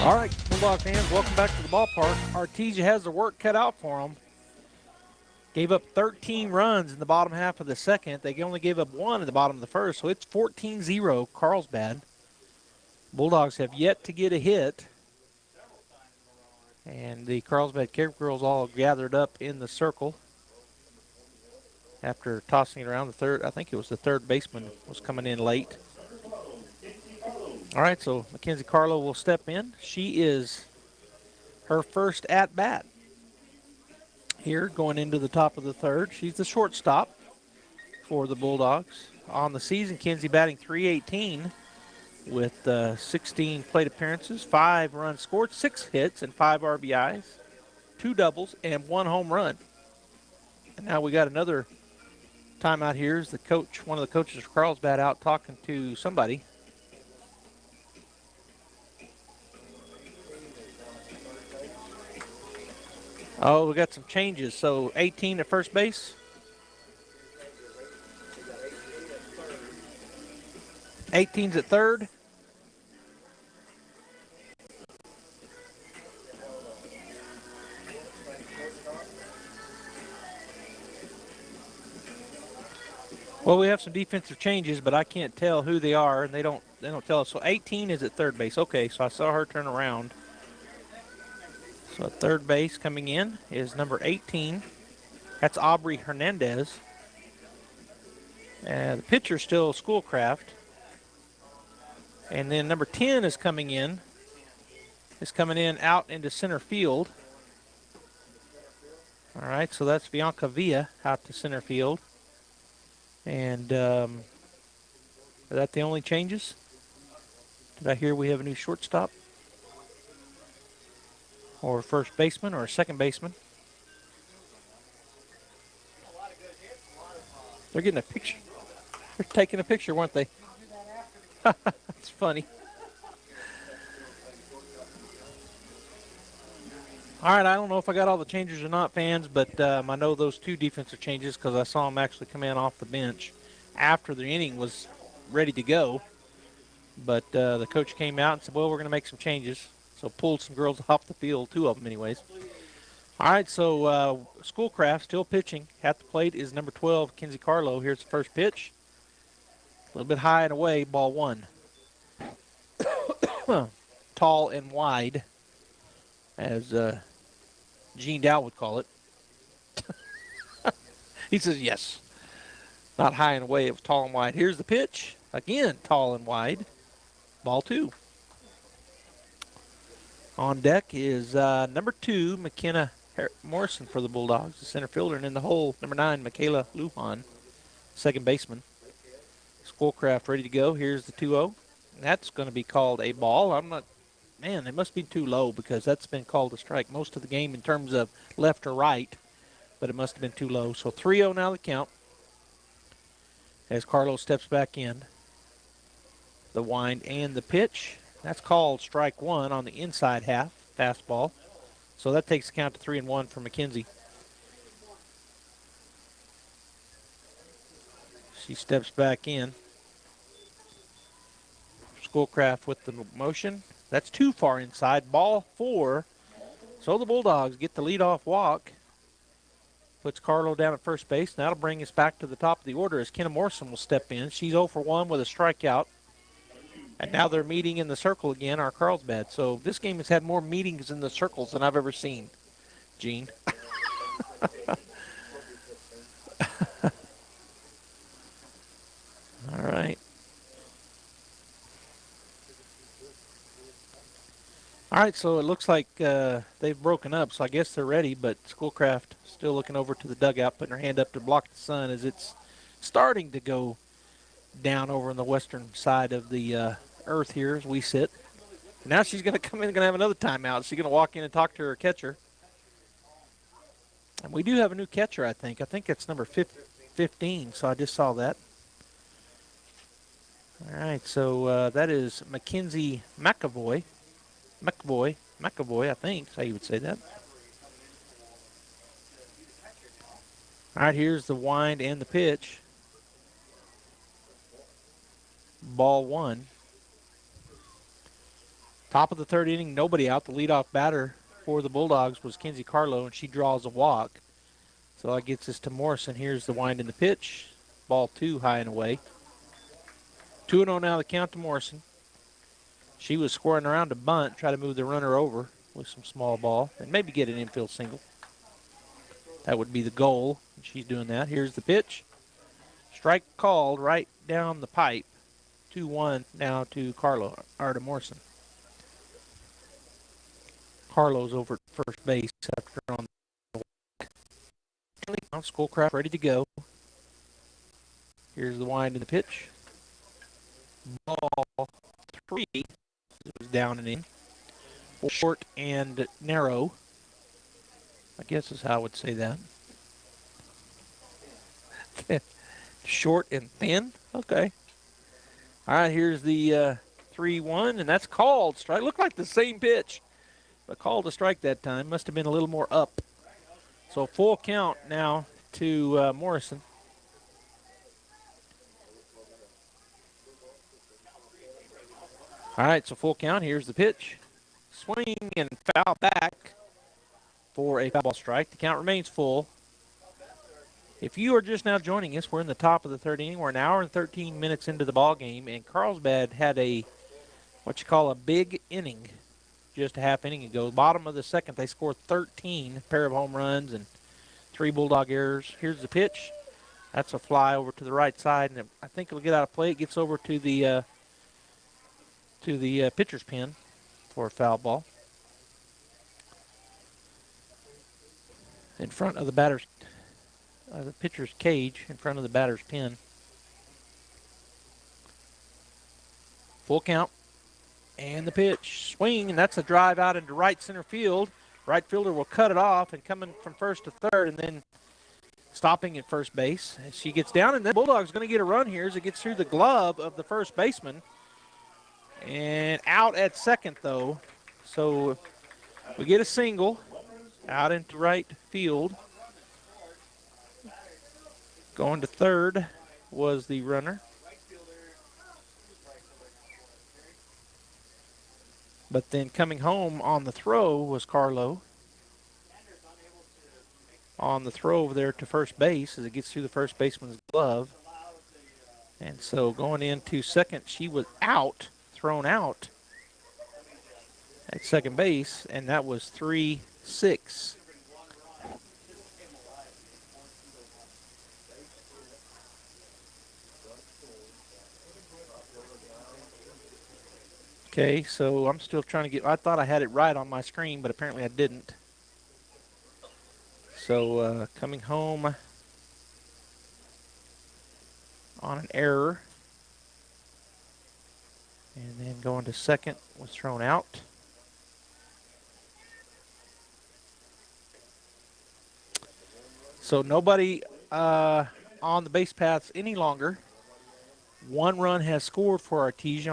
All right, Bulldog fans, welcome back to the ballpark. Artesia has their work cut out for them. Gave up 13 runs in the bottom half of the second. They only gave up 1 in the bottom of the first, so it's 14-0 Carlsbad. Bulldogs have yet to get a hit. And the Carlsbad Cape Girls all gathered up in the circle after tossing it around the third. I think it was the third baseman was coming in late. All right, so Mackenzie Carlo will step in. She is her first at-bat here going into the top of the third. She's the shortstop for the Bulldogs. On the season, Kinsey batting .318 with 16 plate appearances, 5 runs scored, 6 hits, and 5 RBIs, 2 doubles, and 1 home run. And now we got another timeout here. Is the coach, one of the coaches for Carlsbad, out talking to somebody. Oh, we got some changes. So 18 at first base. 18's at third. Well, we have some defensive changes, but I can't tell who they are, and they don't tell us. So 18 is at third base. Okay, so I saw her turn around. So at third base coming in is number 18. That's Aubrey Hernandez. And the pitcher's still Schoolcraft. And then number 10 is coming in. Is coming in out into center field. All right, so that's Bianca Villa out to center field. And are that the only changes? Did I hear we have a new shortstop? Or first baseman or a second baseman? They're getting a picture. They're taking a picture, weren't they? That's funny. All right, I don't know if I got all the changes or not, fans, but I know those 2 defensive changes because I saw them actually come in off the bench after the inning was ready to go. But the coach came out and said, well, we're going to make some changes. So pulled some girls off the field, 2 of them anyways. All right, so Schoolcraft still pitching. At the plate is number 12, Kinsey Carlo. Here's the first pitch. A little bit high and away, ball 1. Tall and wide, as Gene Dow would call it. He says yes. Not high and away, it was tall and wide. Here's the pitch. Again, tall and wide. Ball 2. On deck is number 2, McKenna Morrison for the Bulldogs, the center fielder. And in the hole, number 9, Michaela Lujan, second baseman. Schoolcraft ready to go. Here's the 2-0. That's going to be called a ball. I'm not, man, they must be too low because that's been called a strike most of the game in terms of left or right, but it must have been too low. So 3-0 now the count as Carlo steps back in. The wind and the pitch. That's called strike 1 on the inside half, fastball. So that takes the count to 3-1 for McKenzie. She steps back in. Schoolcraft with the motion. That's too far inside. Ball 4. So the Bulldogs get the leadoff walk. Puts Carlo down at first base. And that'll bring us back to the top of the order as Kenna Morrison will step in. She's 0 for 1 with a strikeout. And now they're meeting in the circle again, our Carlsbad. So this game has had more meetings in the circles than I've ever seen, Gene. All right. All right, so it looks like they've broken up, so I guess they're ready, but Schoolcraft still looking over to the dugout, putting her hand up to block the sun as it's starting to go down over on the western side of the earth here as we sit. Now she's going to come in and going to have another timeout. She's going to walk in and talk to her catcher. And we do have a new catcher, I think. I think it's number 15, so I just saw that. All right, so that is Mackenzie McAvoy, I think is how you would say that. All right, here's the wind and the pitch. Ball 1. Top of the third inning, nobody out. The leadoff batter for the Bulldogs was Kinsey Carlo, and she draws a walk. So that gets us to Morrison. Here's the wind and the pitch. Ball 2, high and away. 2-0 now the count to Morrison. She was squaring around to bunt, try to move the runner over with some small ball, and maybe get an infield single. That would be the goal, and she's doing that. Here's the pitch. Strike called right down the pipe 2-1 now to Carlo Morrison. Carlo's over at first base after on the walk. Schoolcraft ready to go. Here's the wind and the pitch. Ball 3. It was down and in. Short and narrow, I guess is how I would say that. Short and thin? Okay. All right, here's the 3-1, and that's called strike. Looked like the same pitch, but called a strike that time. Must have been a little more up. So full count now to Morrison. All right, so full count. Here's the pitch. Swing and foul back for a foul ball strike. The count remains full. If you are just now joining us, we're in the top of the third inning. We're an hour and 13 minutes into the ball game, and Carlsbad had what you call a big inning just a half inning ago. Bottom of the second, they scored 13, pair of home runs and 3 Bulldog errors. Here's the pitch. That's a fly over to the right side, and I think it'll get out of play. It gets over to the pitcher's pin for a foul ball. In front of the batter's, the pitcher's cage, in front of the batter's pin. Full count. And the pitch. Swing, and that's a drive out into right center field. Right fielder will cut it off and coming from first to third and then stopping at first base. As she gets down, and then Bulldog's going to get a run here as it gets through the glove of the first baseman. And out at second, though. So we get a single out into right field. Going to third was the runner. But then coming home on the throw was Carlo. On the throw over there to first base as it gets through the first baseman's glove. And so going into second, she was out. Thrown out at second base, and that was 3-6. Okay, so I'm still trying to get, I thought I had it right on my screen, but apparently I didn't. So coming home on an error. And then going to second was thrown out. So nobody on the base paths any longer. 1 run has scored for Artesia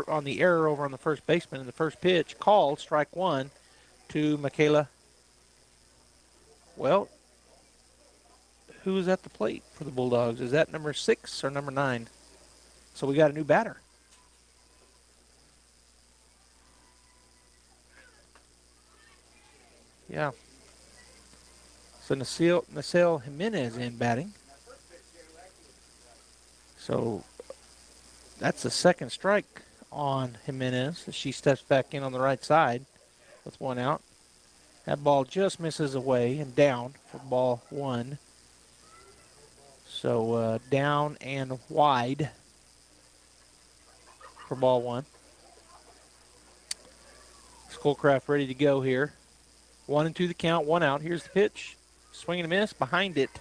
on the error over on the first baseman in the first pitch. Called strike 1 to Michaela. Well, who is at the plate for the Bulldogs? Is that number 6 or number 9? So we got a new batter. Yeah. So Nacelle Jimenez in batting. So that's the second strike on Jimenez as she steps back in on the right side with 1 out. That ball just misses away and down for ball 1. So down and wide for ball 1. Schoolcraft ready to go here. 1-2 the count, 1 out. Here's the pitch. Swing and a miss behind it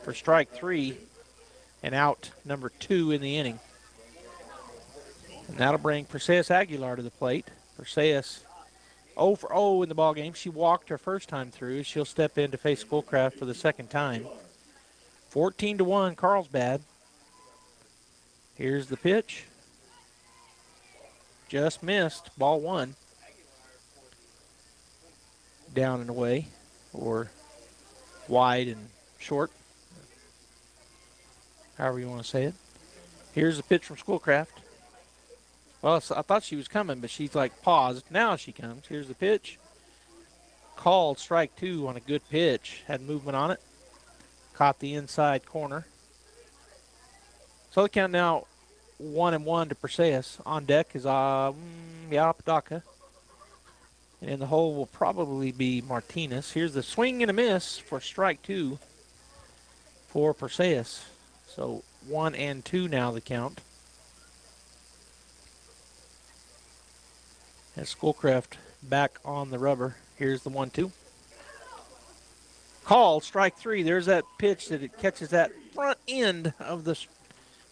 for strike 3 and out number 2 in the inning. And that'll bring Perseus Aguilar to the plate. Perseus 0 for 0 in the ball game. She walked her first time through. She'll step in to face Schoolcraft for the second time. 14-1 Carlsbad. Here's the pitch. Just missed. Ball 1. Down and away, or wide and short, however you want to say it. Here's the pitch from Schoolcraft. Well, I thought she was coming, but she's like paused. Now she comes. Here's the pitch. Called strike 2 on a good pitch. Had movement on it. Caught the inside corner. So the count now 1-1 to Perseus. On deck is Yapadaka. And in the hole will probably be Martinez. Here's the swing and a miss for strike 2 for Perseus. So 1-2 now the count. And Schoolcraft back on the rubber. Here's the 1-2. Call, strike 3. There's that pitch that it catches that front end of the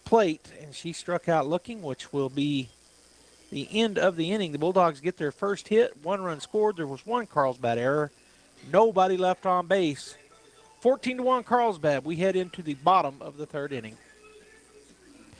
plate, and she struck out looking, which will be the end of the inning. The Bulldogs get their first hit. 1 run scored. There was 1 Carlsbad error. Nobody left on base. 14-1 Carlsbad. We head into the bottom of the 3rd inning.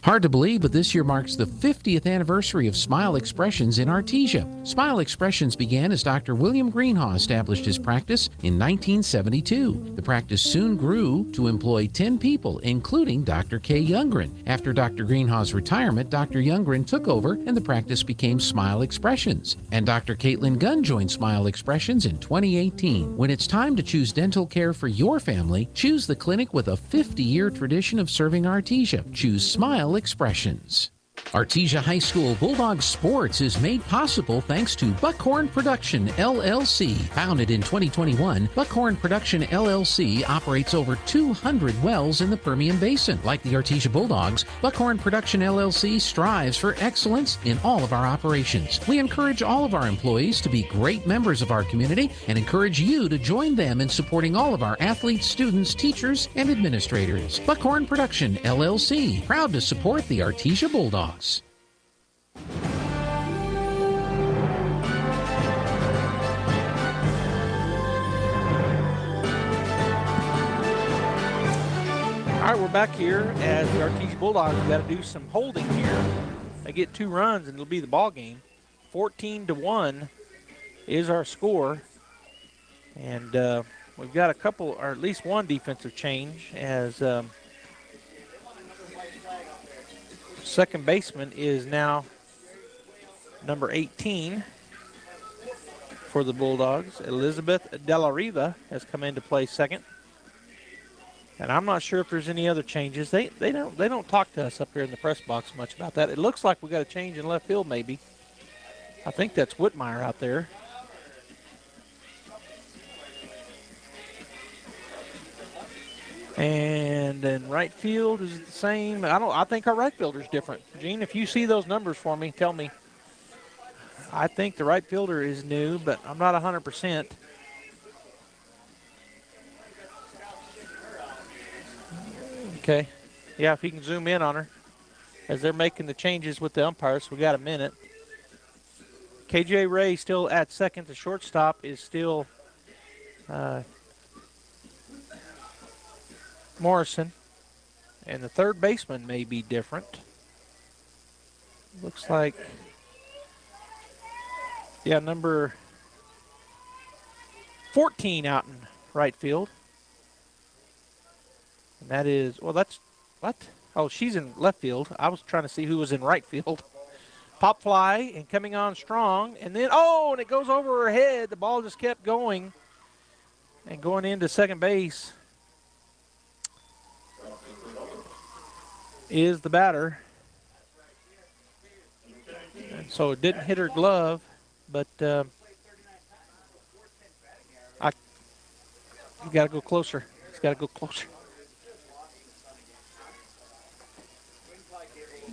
Hard to believe, but this year marks the 50th anniversary of Smile Expressions in Artesia. Smile Expressions began as Dr. William Greenhaw established his practice in 1972. The practice soon grew to employ 10 people, including Dr. Kay Youngren. After Dr. Greenhaw's retirement, Dr. Youngren took over and the practice became Smile Expressions. And Dr. Caitlin Gunn joined Smile Expressions in 2018. When it's time to choose dental care for your family, choose the clinic with a 50-year tradition of serving Artesia. Choose Smile Expressions. Artesia High School Bulldogs Sports is made possible thanks to Buckhorn Production, LLC. Founded in 2021, Buckhorn Production, LLC operates over 200 wells in the Permian Basin. Like the Artesia Bulldogs, Buckhorn Production, LLC strives for excellence in all of our operations. We encourage all of our employees to be great members of our community and encourage you to join them in supporting all of our athletes, students, teachers, and administrators. Buckhorn Production, LLC, proud to support the Artesia Bulldogs. All right, we're back here as the Artesia Bulldogs. We've got to do some holding here. They get 2 runs, and it'll be the ball game. 14-1 is our score. And we've got a couple, or at least one defensive change as second baseman is now number 18 for the Bulldogs. Elizabeth De La Riva has come into play second. And I'm not sure if there's any other changes. They don't talk to us up here in the press box much about that. It looks like we got a change in left field maybe. I think that's Whitmire out there. And then right field is the same. I think our right fielder's different. Gene, if you see those numbers for me, tell me. I think the right fielder is new, but I'm not 100%. Okay. Yeah, if you can zoom in on her as they're making the changes with the umpires. We got a minute. KJ Ray still at second. The shortstop is still Morrison, and the third baseman may be different. Looks like, yeah, number 14 out in right field. And that is, well, that's, what? Oh, she's in left field. I was trying to see who was in right field. Pop fly and coming on strong, and then, oh, and it goes over her head. The ball just kept going and going into second base. Is the batter. And so it didn't hit her glove, but you got to go closer. It's got to go closer.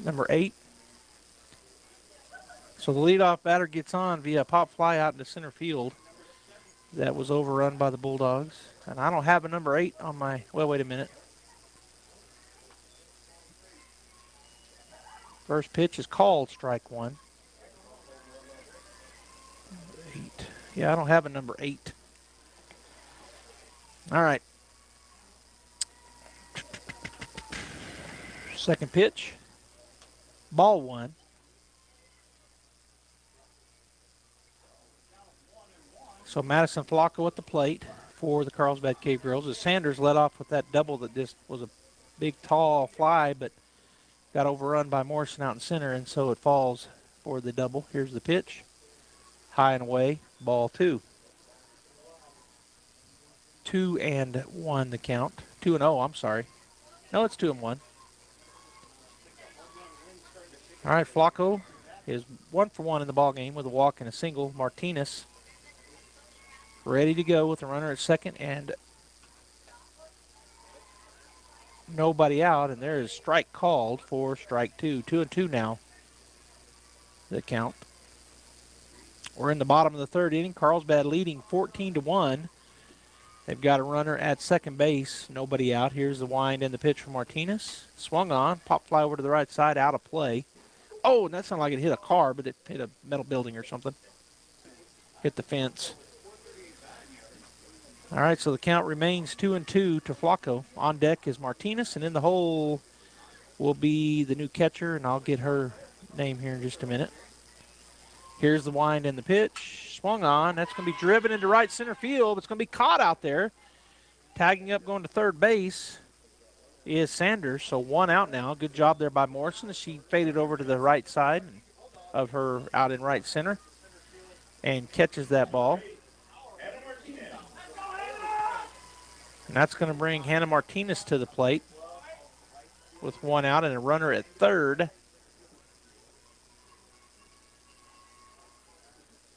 Number 8. So the leadoff batter gets on via pop fly out into center field. That was overrun by the Bulldogs. And I don't have a number 8 on my, well, wait a minute. First pitch is called, strike 1. 8. Yeah, I don't have a number 8. All right. Second pitch. Ball 1. So Madison Flacco at the plate for the Carlsbad Cave Girls. As Sanders led off with that double that just was a big, tall fly, but got overrun by Morrison out in center, and so it falls for the double. Here's the pitch. High and away, ball 2. 2-1 the count. 2-0, I'm sorry. No, it's 2-1. All right, Flacco is 1 for 1 in the ball game with a walk and a single. Martinez ready to go with a runner at second and nobody out, and there is strike called for strike 2. 2-2 now, the count. We're in the bottom of the third inning. Carlsbad leading 14-1. They've got a runner at second base. Nobody out. Here's the wind and the pitch from Martinez. Swung on. Pop fly over to the right side. Out of play. Oh, and that sounded like it hit a car, but it hit a metal building or something. Hit the fence. All right, so the count remains 2-2 to Flacco. On deck is Martinez, and in the hole will be the new catcher, and I'll get her name here in just a minute. Here's the wind and the pitch. Swung on. That's going to be driven into right center field. It's going to be caught out there. Tagging up, going to third base is Sanders. So one out now. Good job there by Morrison. She faded over to the right side of her out in right center and catches that ball. And that's going to bring Hannah Martinez to the plate with one out and a runner at third.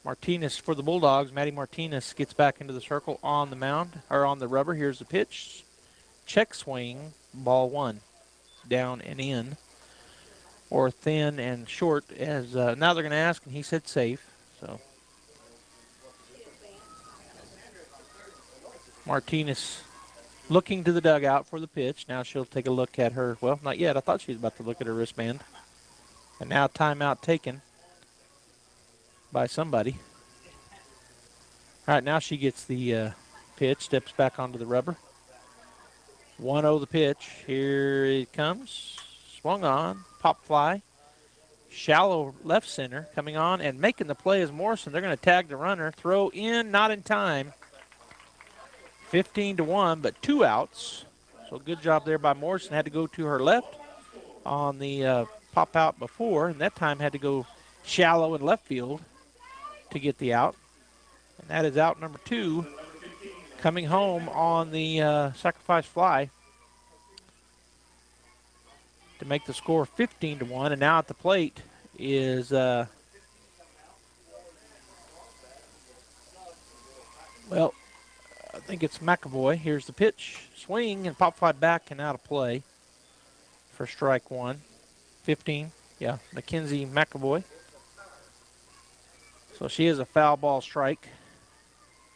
Martinez for the Bulldogs. Maddie Martinez gets back into the circle on the mound, or on the rubber. Here's the pitch. Check swing, ball one. Down and in. Or thin and short. As now they're going to ask, and he said safe. So Martinez looking to the dugout for the pitch. Now she'll take a look at her. Well, not yet. I thought she was about to look at her wristband. And now timeout taken by somebody. All right, now she gets the pitch, steps back onto the rubber. 1-0 the pitch. Here it comes. Swung on. Pop fly. Shallow left center coming on and making the play is Morrison. They're going to tag the runner. Throw in, not in time. 15-1, but two outs. So good job there by Morrison. Had to go to her left on the pop out before, and that time had to go shallow in left field to get the out. And that is out number two, coming home on the sacrifice fly to make the score 15-1. And now at the plate is well, I think it's McAvoy. Here's the pitch. Swing and pop fly back and out of play for strike one. 15, yeah, Mackenzie McAvoy. So she is a foul ball strike.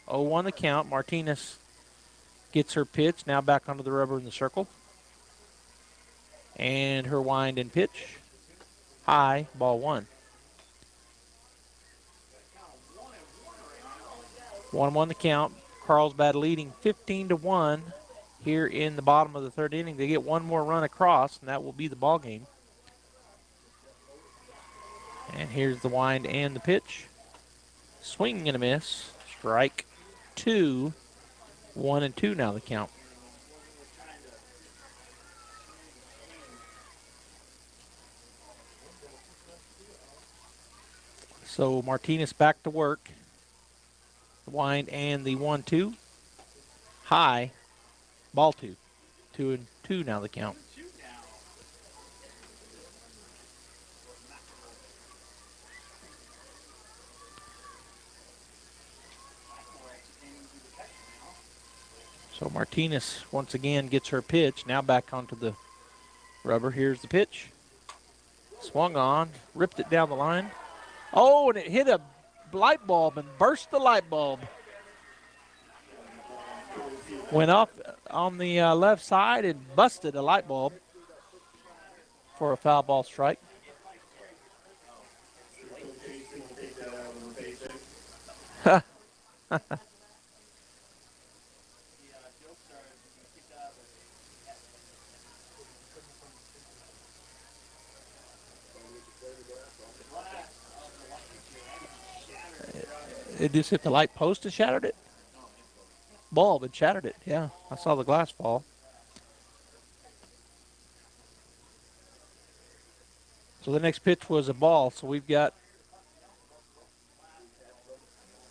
0-1 the count. Martinez gets her pitch. Now back onto the rubber in the circle. And her wind and pitch. High, ball one. 1-1 the count. Carlsbad leading 15-1 here in the bottom of the third inning. They get one more run across, and that will be the ball game. And here's the wind and the pitch. Swing and a miss. Strike two. 1-2 now the count. So Martinez back to work. The wind and the 1-2. High. Ball two. 2-2 now the count. So Martinez once again gets her pitch. Now back onto the rubber. Here's the pitch. Swung on. Ripped it down the line. Oh, and it hit a light bulb and burst the light bulb. Went off on the left side and busted a light bulb for a foul ball strike. It just hit the light post and shattered it? Bulb and shattered it, yeah. I saw the glass fall. So the next pitch was a ball, so we've got,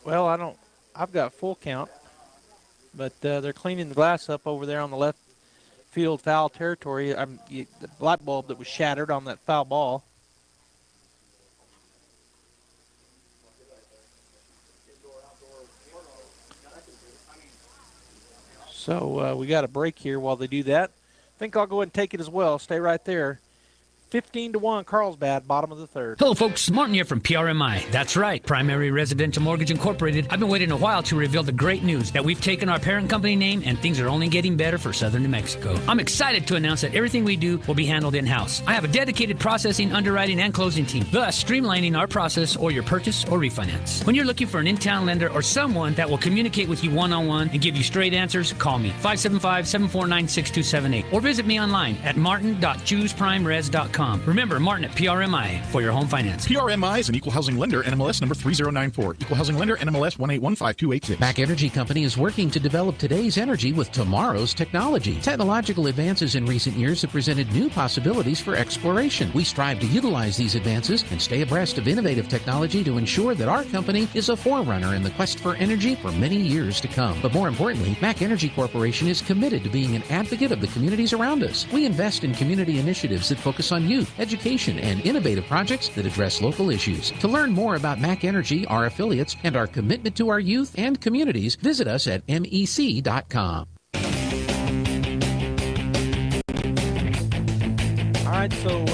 well, I've got full count, but they're cleaning the glass up over there on the left field foul territory. The light bulb that was shattered on that foul ball. So we got a break here while they do that. I think I'll go ahead and take it as well. Stay right there. 15-1 Carlsbad, bottom of the third. Hello, folks. Martin here from PRMI. That's right, Primary Residential Mortgage Incorporated. I've been waiting a while to reveal the great news that we've taken our parent company name and things are only getting better for Southern New Mexico. I'm excited to announce that everything we do will be handled in-house. I have a dedicated processing, underwriting, and closing team, thus streamlining our process or your purchase or refinance. When you're looking for an in-town lender or someone that will communicate with you one-on-one and give you straight answers, call me, 575-749-6278, or visit me online at martin.chooseprimres.com. Remember, Martin at PRMI for your home finance. PRMI is an equal housing lender, NMLS number 3094. Equal housing lender, NMLS 1815286. MAC Energy Company is working to develop today's energy with tomorrow's technology. Technological advances in recent years have presented new possibilities for exploration. We strive to utilize these advances and stay abreast of innovative technology to ensure that our company is a forerunner in the quest for energy for many years to come. But more importantly, MAC Energy Corporation is committed to being an advocate of the communities around us. We invest in community initiatives that focus on youth, education, and innovative projects that address local issues. To learn more about MAC Energy, our affiliates, and our commitment to our youth and communities, visit us at mec.com. All right, so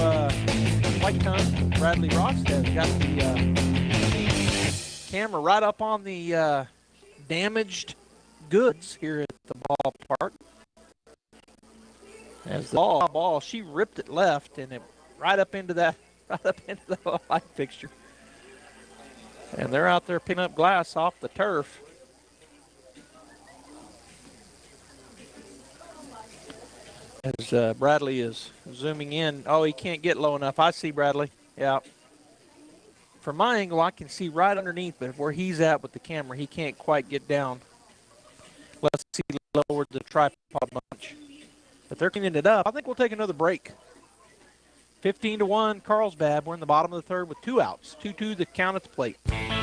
White Tongue, Bradley Ross has got the camera right up on the damaged goods here at the ballpark. As the ball, she ripped it left and it right up into the light fixture. And they're out there picking up glass off the turf. As Bradley is zooming in. Oh, he can't get low enough. I see Bradley. Yeah. From my angle, I can see right underneath, but where he's at with the camera, he can't quite get down. Let's see, lower the tripod bunch. But they're cleaning it up. I think we'll take another break. 15-1 Carlsbad. We're in the bottom of the third with 2 outs. 2-2 the count at the plate.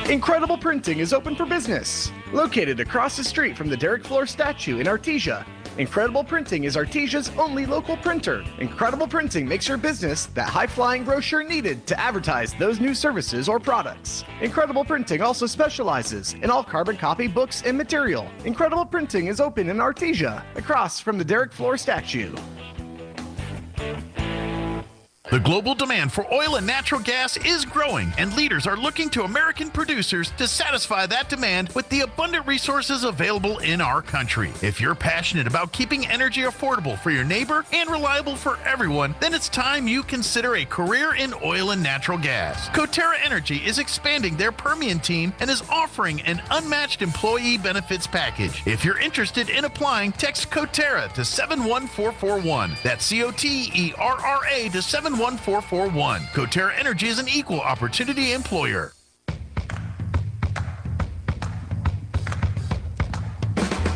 Incredible Printing is open for business. Located across the street from the Derek Floor statue in Artesia, Incredible Printing is Artesia's only local printer. Incredible Printing makes your business that high-flying brochure needed to advertise those new services or products. Incredible Printing also specializes in all carbon copy books and material. Incredible Printing is open in Artesia, across from the Derek Floor statue. The global demand for oil and natural gas is growing, and leaders are looking to American producers to satisfy that demand with the abundant resources available in our country. If you're passionate about keeping energy affordable for your neighbor and reliable for everyone, then it's time you consider a career in oil and natural gas. Coterra Energy is expanding their Permian team and is offering an unmatched employee benefits package. If you're interested in applying, text Coterra to 71441. That's COTERRA to 71441. Coterra Energy is an equal opportunity employer. All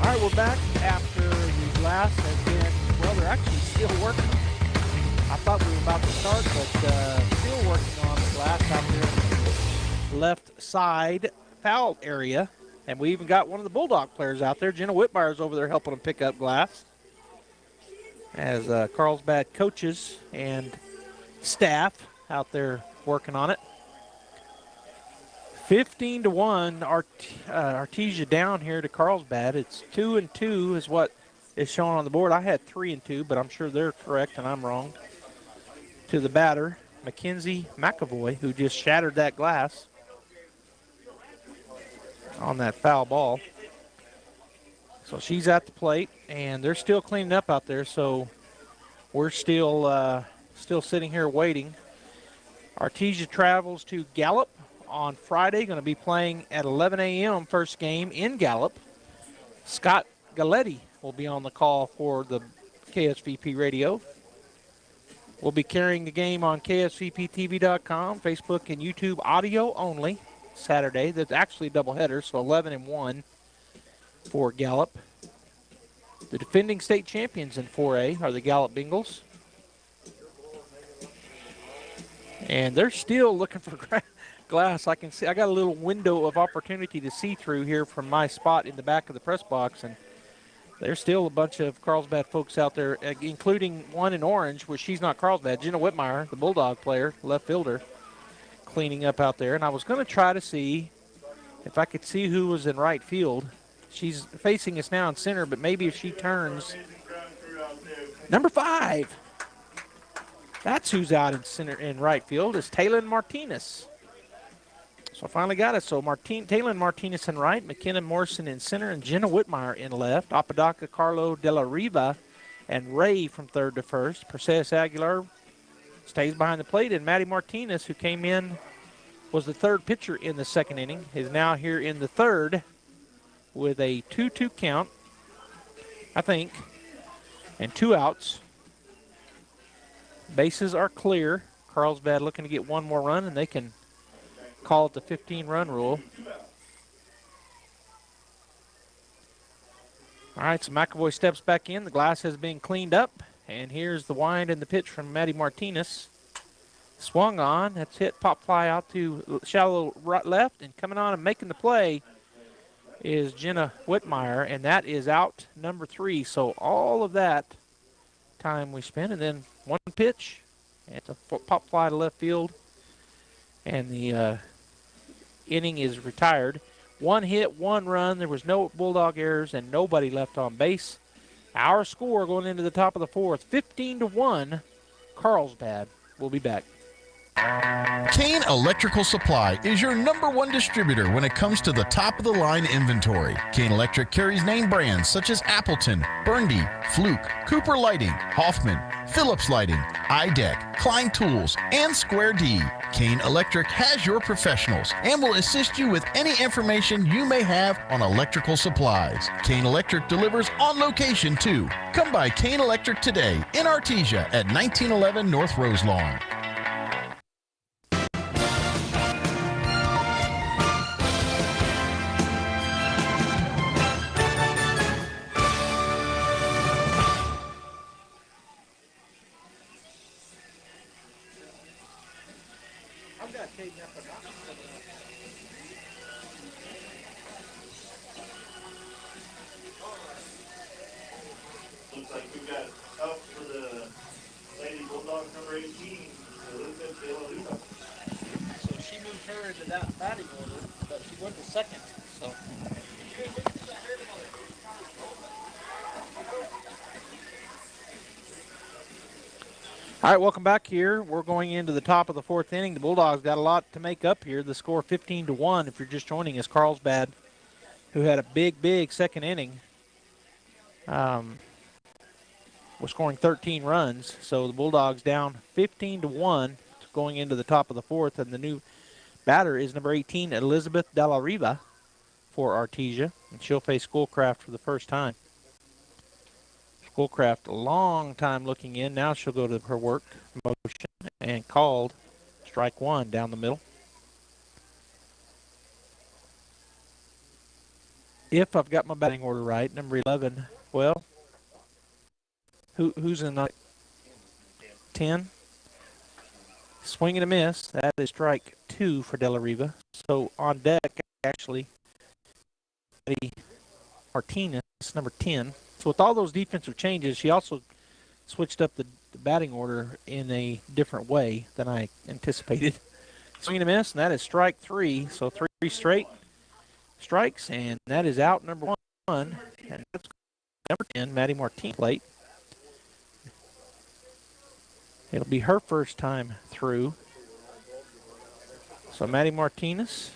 right, we're back after the glass has been, well, they're actually still working. I thought we were about to start, but still working on the glass out there in the left side foul area. And we even got one of the Bulldog players out there. Jenna Whitmire's over there helping them pick up glass. As Carlsbad coaches and staff out there working on it. 15-1 Artesia down here to Carlsbad. It's 2-2 is what is shown on the board. I had 3-2, but I'm sure they're correct and I'm wrong. To the batter, Mackenzie McAvoy, who just shattered that glass on that foul ball. So she's at the plate, and they're still cleaning up out there, so we're still sitting here waiting. Artesia travels to Gallup on Friday, going to be playing at 11 a.m. first game in Gallup. Scott Galletti will be on the call for the KSVP radio. We'll be carrying the game on KSVPTV.com, Facebook, and YouTube audio only Saturday. That's actually a doubleheader, so 11-1 for Gallup. The defending state champions in 4A are the Gallup Bengals. And they're still looking for glass. I can see, I got a little window of opportunity to see through here from my spot in the back of the press box, and there's still a bunch of Carlsbad folks out there, including one in orange, which she's not Carlsbad, Jenna Whitmire, the Bulldog player, left fielder, cleaning up out there. And I was going to try to see if I could see who was in right field. She's facing us now in center, but maybe if she turns. Number 5. That's who's out in center in right field is Taylor Martinez. So I finally got it. So Taylor Martinez in right, McKenna Morrison in center, and Jenna Whitmire in left. Apodaca Carlo de la Riva and Ray from third to first. Perseus Aguilar stays behind the plate, and Maddie Martinez, who came in, was the third pitcher in the second inning, is now here in the third with a 2-2 count, I think, and 2 outs. Bases are clear. Carlsbad looking to get one more run, and they can call it the 15-run rule. All right, so McAvoy steps back in. The glass has been cleaned up, and here's the wind and the pitch from Maddie Martinez. Swung on. That's hit. Pop fly out to shallow right left, and coming on and making the play is Jenna Whitmire, and that is out number 3. So all of that time we spent, and then one pitch. It's a pop fly to left field, and the inning is retired. 1 hit, 1 run. There was no Bulldog errors and nobody left on base. Our score going into the top of the 4th, 15-1, Carlsbad. We'll be back. Kane Electrical Supply is your #1 distributor when it comes to the top-of-the-line inventory. Kane Electric carries name brands such as Appleton, Burndy, Fluke, Cooper Lighting, Hoffman, Phillips Lighting, iDeck, Klein Tools, and Square D. Kane Electric has your professionals and will assist you with any information you may have on electrical supplies. Kane Electric delivers on location too. Come by Kane Electric today in Artesia at 1911 North Roselawn. Looks like we've got up for the Lady Bulldogs number 18, Elizabeth De La Riva. So she moved her into that batting order, but she went to second. So. All right, welcome back here. We're going into the top of the 4th inning. The Bulldogs got a lot to make up here. The score 15-1 if you're just joining us. Carlsbad, who had a big second inning, was scoring 13 runs. So the Bulldogs down 15-1 going into the top of the 4th. And the new batter is number 18, Elizabeth De La Riva for Artesia. And she'll face Schoolcraft for the first time. Schoolcraft, a long time looking in. Now she'll go to her work motion and called strike 1 down the middle. If I've got my batting order right, number 11, well, who's in 10? Swing and a miss. That is strike 2 for De La Riva. So on deck, actually, Eddy Martinez, number 10. So with all those defensive changes, she also switched up the batting order in a different way than I anticipated. Swing and a miss, and that is strike 3. So 3 straight strikes, and that is out number 1. And that's number 10, Maddie Martinez plate. It'll be her first time through. So Maddie Martinez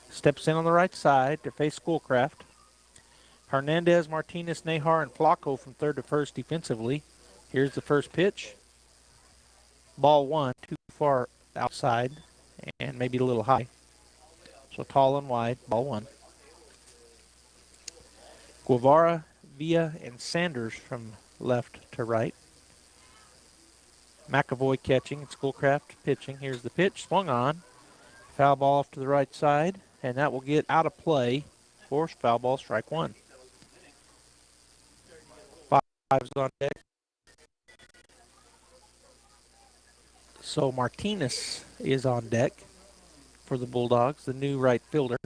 steps in on the right side to face Schoolcraft. Hernandez, Martinez, Nahar, and Flacco from third to first defensively. Here's the first pitch. Ball 1, too far outside and maybe a little high. So tall and wide, ball 1. Guevara, Villa, and Sanders from left to right. McAvoy catching and Schoolcraft pitching. Here's the pitch, swung on. Foul ball off to the right side, and that will get out of play. Forced foul ball, strike 1. Five's on deck. So Martinez is on deck for the Bulldogs, the new right fielder.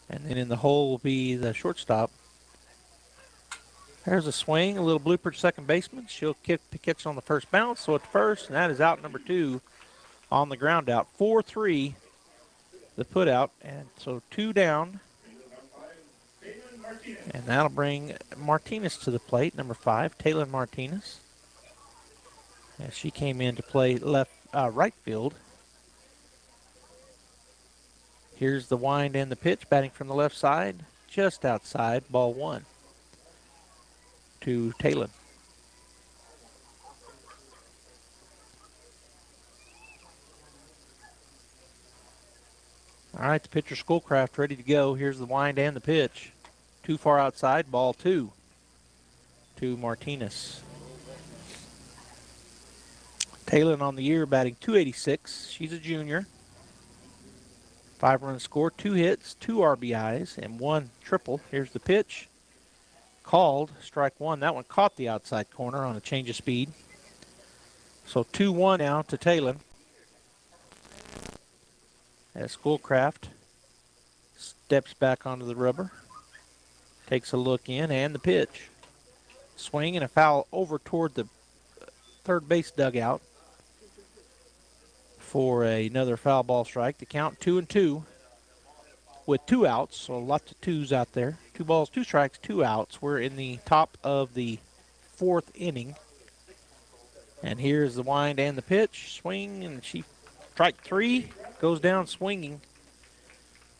And then in the hole will be the shortstop. There's a swing, a little blooper to second baseman. She'll catch on the first bounce, so at first, and that is out number 2 on the ground out. 4-3, the put out, and so 2 down. And that'll bring Martinez to the plate, number 5, Taylor Martinez. As she came in to play right field. Here's the wind and the pitch, batting from the left side, just outside, ball 1 to Taylor. All right, the pitcher Schoolcraft ready to go. Here's the wind and the pitch. Too far outside, ball 2 to Martinez. Taylor on the year batting .286. She's a junior. 5-run score, 2 hits, 2 RBIs, and 1 triple. Here's the pitch. Called, strike 1. That one caught the outside corner on a change of speed. So 2-1 now to Taylor. As Schoolcraft steps back onto the rubber. Takes a look in, and the pitch. Swing and a foul over toward the third base dugout for another foul ball strike. The count 2-2 with 2 outs, so lots of 2s out there. 2 balls, 2 strikes, 2 outs. We're in the top of the 4th inning. And here's the wind and the pitch. Swing, and strike 3 goes down swinging.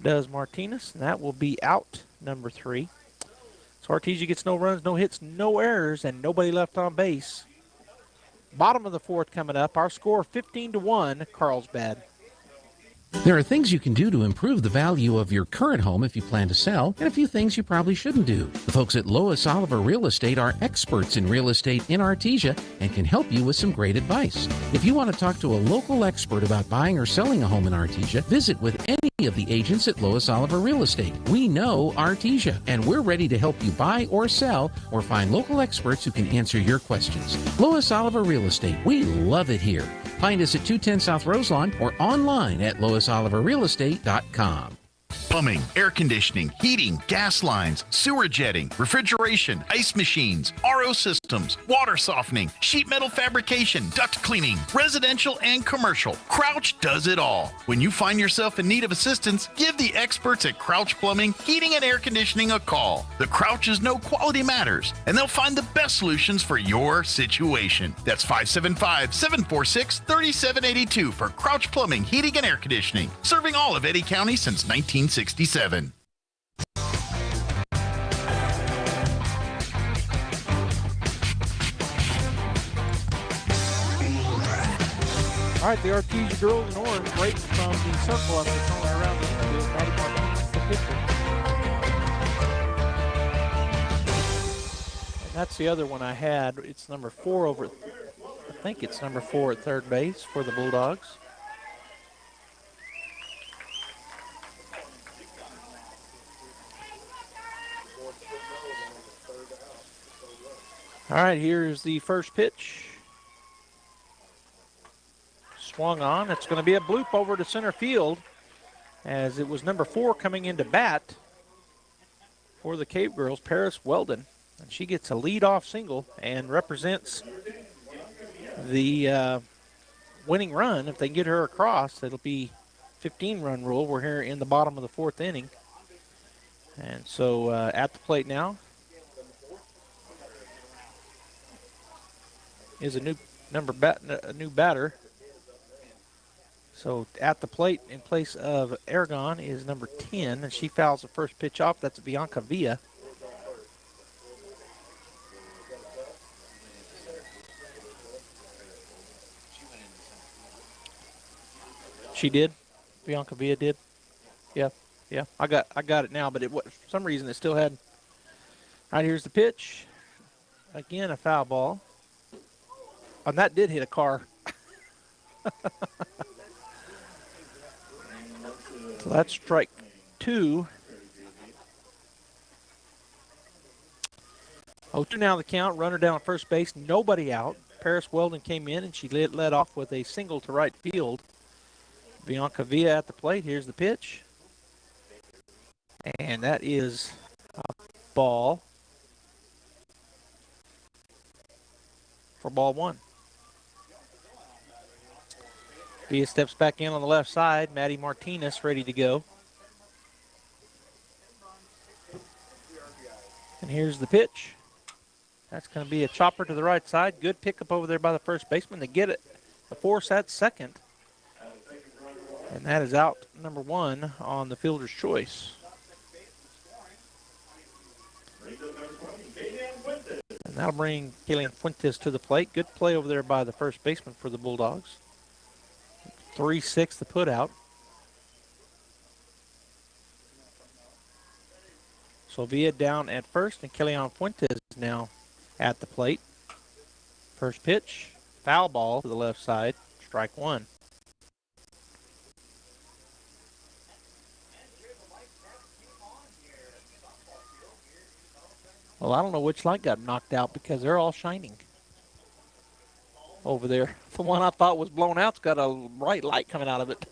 Does Martinez, and that will be out, number 3. So Artesia gets no runs, no hits, no errors, and nobody left on base. Bottom of the 4th coming up. Our score 15-1, Carlsbad. There are things you can do to improve the value of your current home if you plan to sell, and a few things you probably shouldn't do. The folks at Lois Oliver Real Estate are experts in real estate in Artesia and can help you with some great advice. If you want to talk to a local expert about buying or selling a home in Artesia, visit with any of the agents at Lois Oliver Real Estate. We know Artesia, and we're ready to help you buy or sell or find local experts who can answer your questions. Lois Oliver Real Estate. We love it here. Find us at 210 South Roselawn or online at loisoliverrealestate.com. Plumbing, air conditioning, heating, gas lines, sewer jetting, refrigeration, ice machines, RO systems, water softening, sheet metal fabrication, duct cleaning, residential and commercial. Crouch does it all. When you find yourself in need of assistance, give the experts at Crouch Plumbing, Heating and Air Conditioning a call. The Crouches know quality matters, and they'll find the best solutions for your situation. That's 575-746-3782 for Crouch Plumbing, Heating and Air Conditioning, serving all of Eddy County since 1967. All right, the Artesia girls in orange break from the circle up the corner around the infield. Maddie Martinez, the pitcher. And that's the other one I had. It's number 4 over, I think it's number 4 at third base for the Bulldogs. All right, here's the first pitch. Swung on. It's going to be a bloop over to center field, as it was number 4 coming into bat for the Cave Girls, Paris Weldon. And she gets a leadoff single and represents the winning run. If they can get her across, it'll be 15-run rule. We're here in the bottom of the 4th inning. And so at the plate now is a new batter. So at the plate in place of Aragon is number 10, and she fouls the first pitch off. That's Bianca Villa. She did. Bianca Villa did. Yeah. I got it now, but for some reason it still had. All right, here's the pitch. Again, a foul ball. And that did hit a car. So that's strike 2. 0-2 now the count. Runner down at first base. Nobody out. Paris Weldon came in, and she led off with a single to right field. Bianca Villa at the plate. Here's the pitch. And that is a ball for ball 1. Villa steps back in on the left side. Maddie Martinez ready to go. here's the pitch. That's going to be a chopper to the right side. Good pickup over there by the first baseman to get it. The force at second. And that is out number 1 on the fielder's choice. And that'll bring Kalian Fuentes to the plate. Good play over there by the first baseman for the Bulldogs. 3-6 the put out. Sylvia down at first, and Kalian Fuentes now at the plate. First pitch, foul ball to the left side, strike 1. Well, I don't know which light got knocked out because they're all shining over there. The one I thought was blown out's got a bright light coming out of it.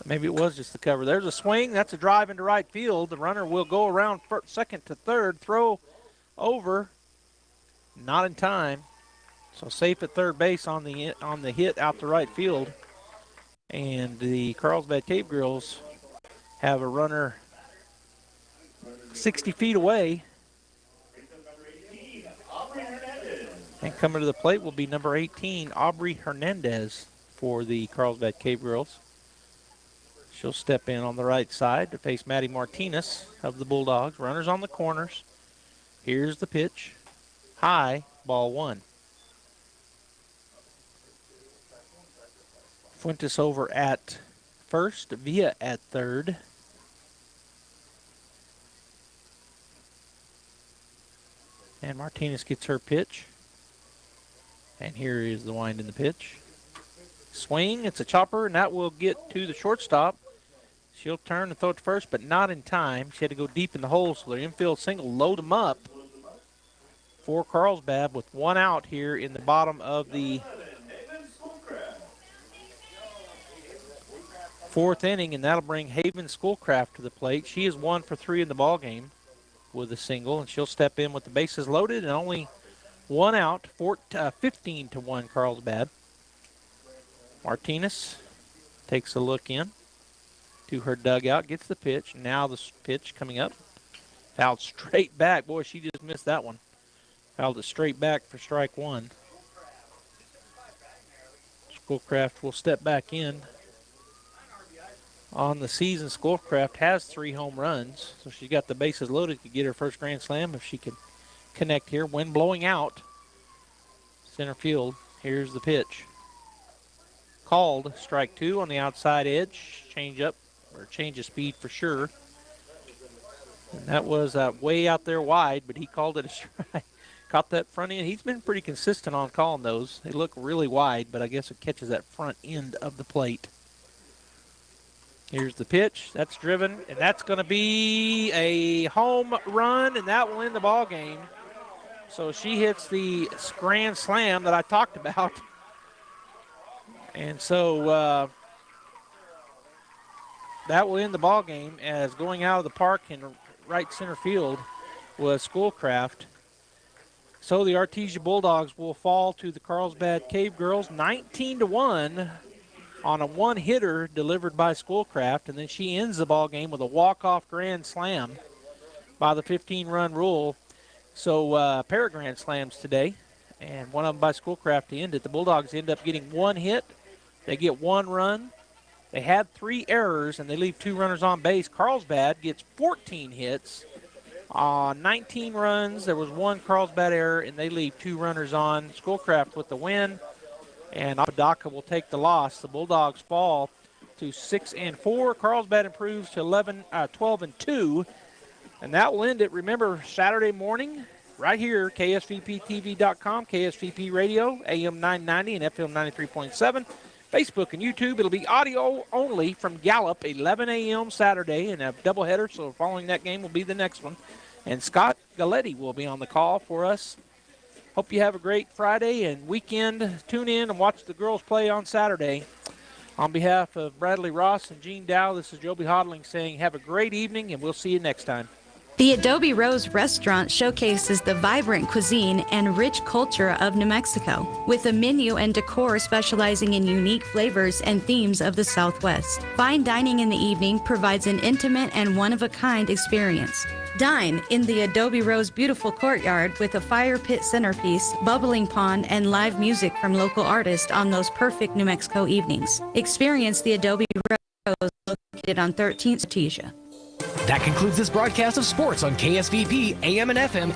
Maybe it was just the cover. There's a swing. That's a drive into right field. The runner will go around second to third, throw over. Not in time. So safe at third base on the hit out to right field. And the Carlsbad Cave Girls have a runner 60 feet away. And coming to the plate will be number 18, Aubrey Hernandez for the Carlsbad Cave Girls. She'll step in on the right side to face Maddie Martinez of the Bulldogs. Runners on the corners. Here's the pitch. High, ball 1. Fuentes over at first, Villa at third. And Martinez gets her pitch. And here is the wind in the pitch. Swing, it's a chopper, and that will get to the shortstop. She'll turn and throw it to first, but not in time. She had to go deep in the hole, so their infield single load them up for Carlsbad with 1 out here in the bottom of the 4th inning, and that'll bring Haven Schoolcraft to the plate. She is 1 for 3 in the ball game with a single, and she'll step in with the bases loaded and only 1 out, 15-1 Carlsbad. Martinez takes a look in to her dugout, gets the pitch. Now the pitch coming up. Fouled straight back. Boy, she just missed that one. Fouled it straight back for strike 1. Schoolcraft will step back in. On the season, Schoolcraft has 3 home runs, so she's got the bases loaded to get her first grand slam if she can connect here. Wind blowing out. Center field. Here's the pitch. Called strike 2 on the outside edge. Change up, or change of speed for sure. And that was way out there wide, but he called it a strike. Caught that front end. He's been pretty consistent on calling those. They look really wide, but I guess it catches that front end of the plate. Here's the pitch. That's driven, and that's going to be a home run, and that will end the ball game. So she hits the grand slam that I talked about. And so that will end the ball game, as going out of the park in right center field was Schoolcraft. So the Artesia Bulldogs will fall to the Carlsbad Cave Girls 19-1 on a 1-hitter delivered by Schoolcraft, and then she ends the ball game with a walk-off grand slam by the 15-run rule. So pair of grand slams today, and one of them by Schoolcraft to end it. The Bulldogs end up getting 1 hit. They get 1 run. They had 3 errors, and they leave 2 runners on base. Carlsbad gets 14 hits. 19 runs. There was 1 Carlsbad error, and they leave 2 runners on. Schoolcraft with the win, and Apodaca will take the loss. The Bulldogs fall to 6-4. Carlsbad improves to 12-2, and that will end it. Remember, Saturday morning, right here, KSVPTV.com, KSVP Radio, AM 990 and FM 93.7. Facebook and YouTube. It'll be audio only from Gallup, 11 a.m. Saturday, and a doubleheader, so following that game will be the next one. And Scott Galletti will be on the call for us. Hope you have a great Friday and weekend. Tune in and watch the girls play on Saturday. On behalf of Bradley Ross and Gene Dow, this is Joby Hodling saying have a great evening, and we'll see you next time. The Adobe Rose restaurant showcases the vibrant cuisine and rich culture of New Mexico, with a menu and decor specializing in unique flavors and themes of the Southwest. Fine dining in the evening provides an intimate and one-of-a-kind experience. Dine in the Adobe Rose beautiful courtyard with a fire pit centerpiece, bubbling pond, and live music from local artists on those perfect New Mexico evenings. Experience the Adobe Rose located on 13th Artesia. That concludes this broadcast of sports on KSVP AM and FM.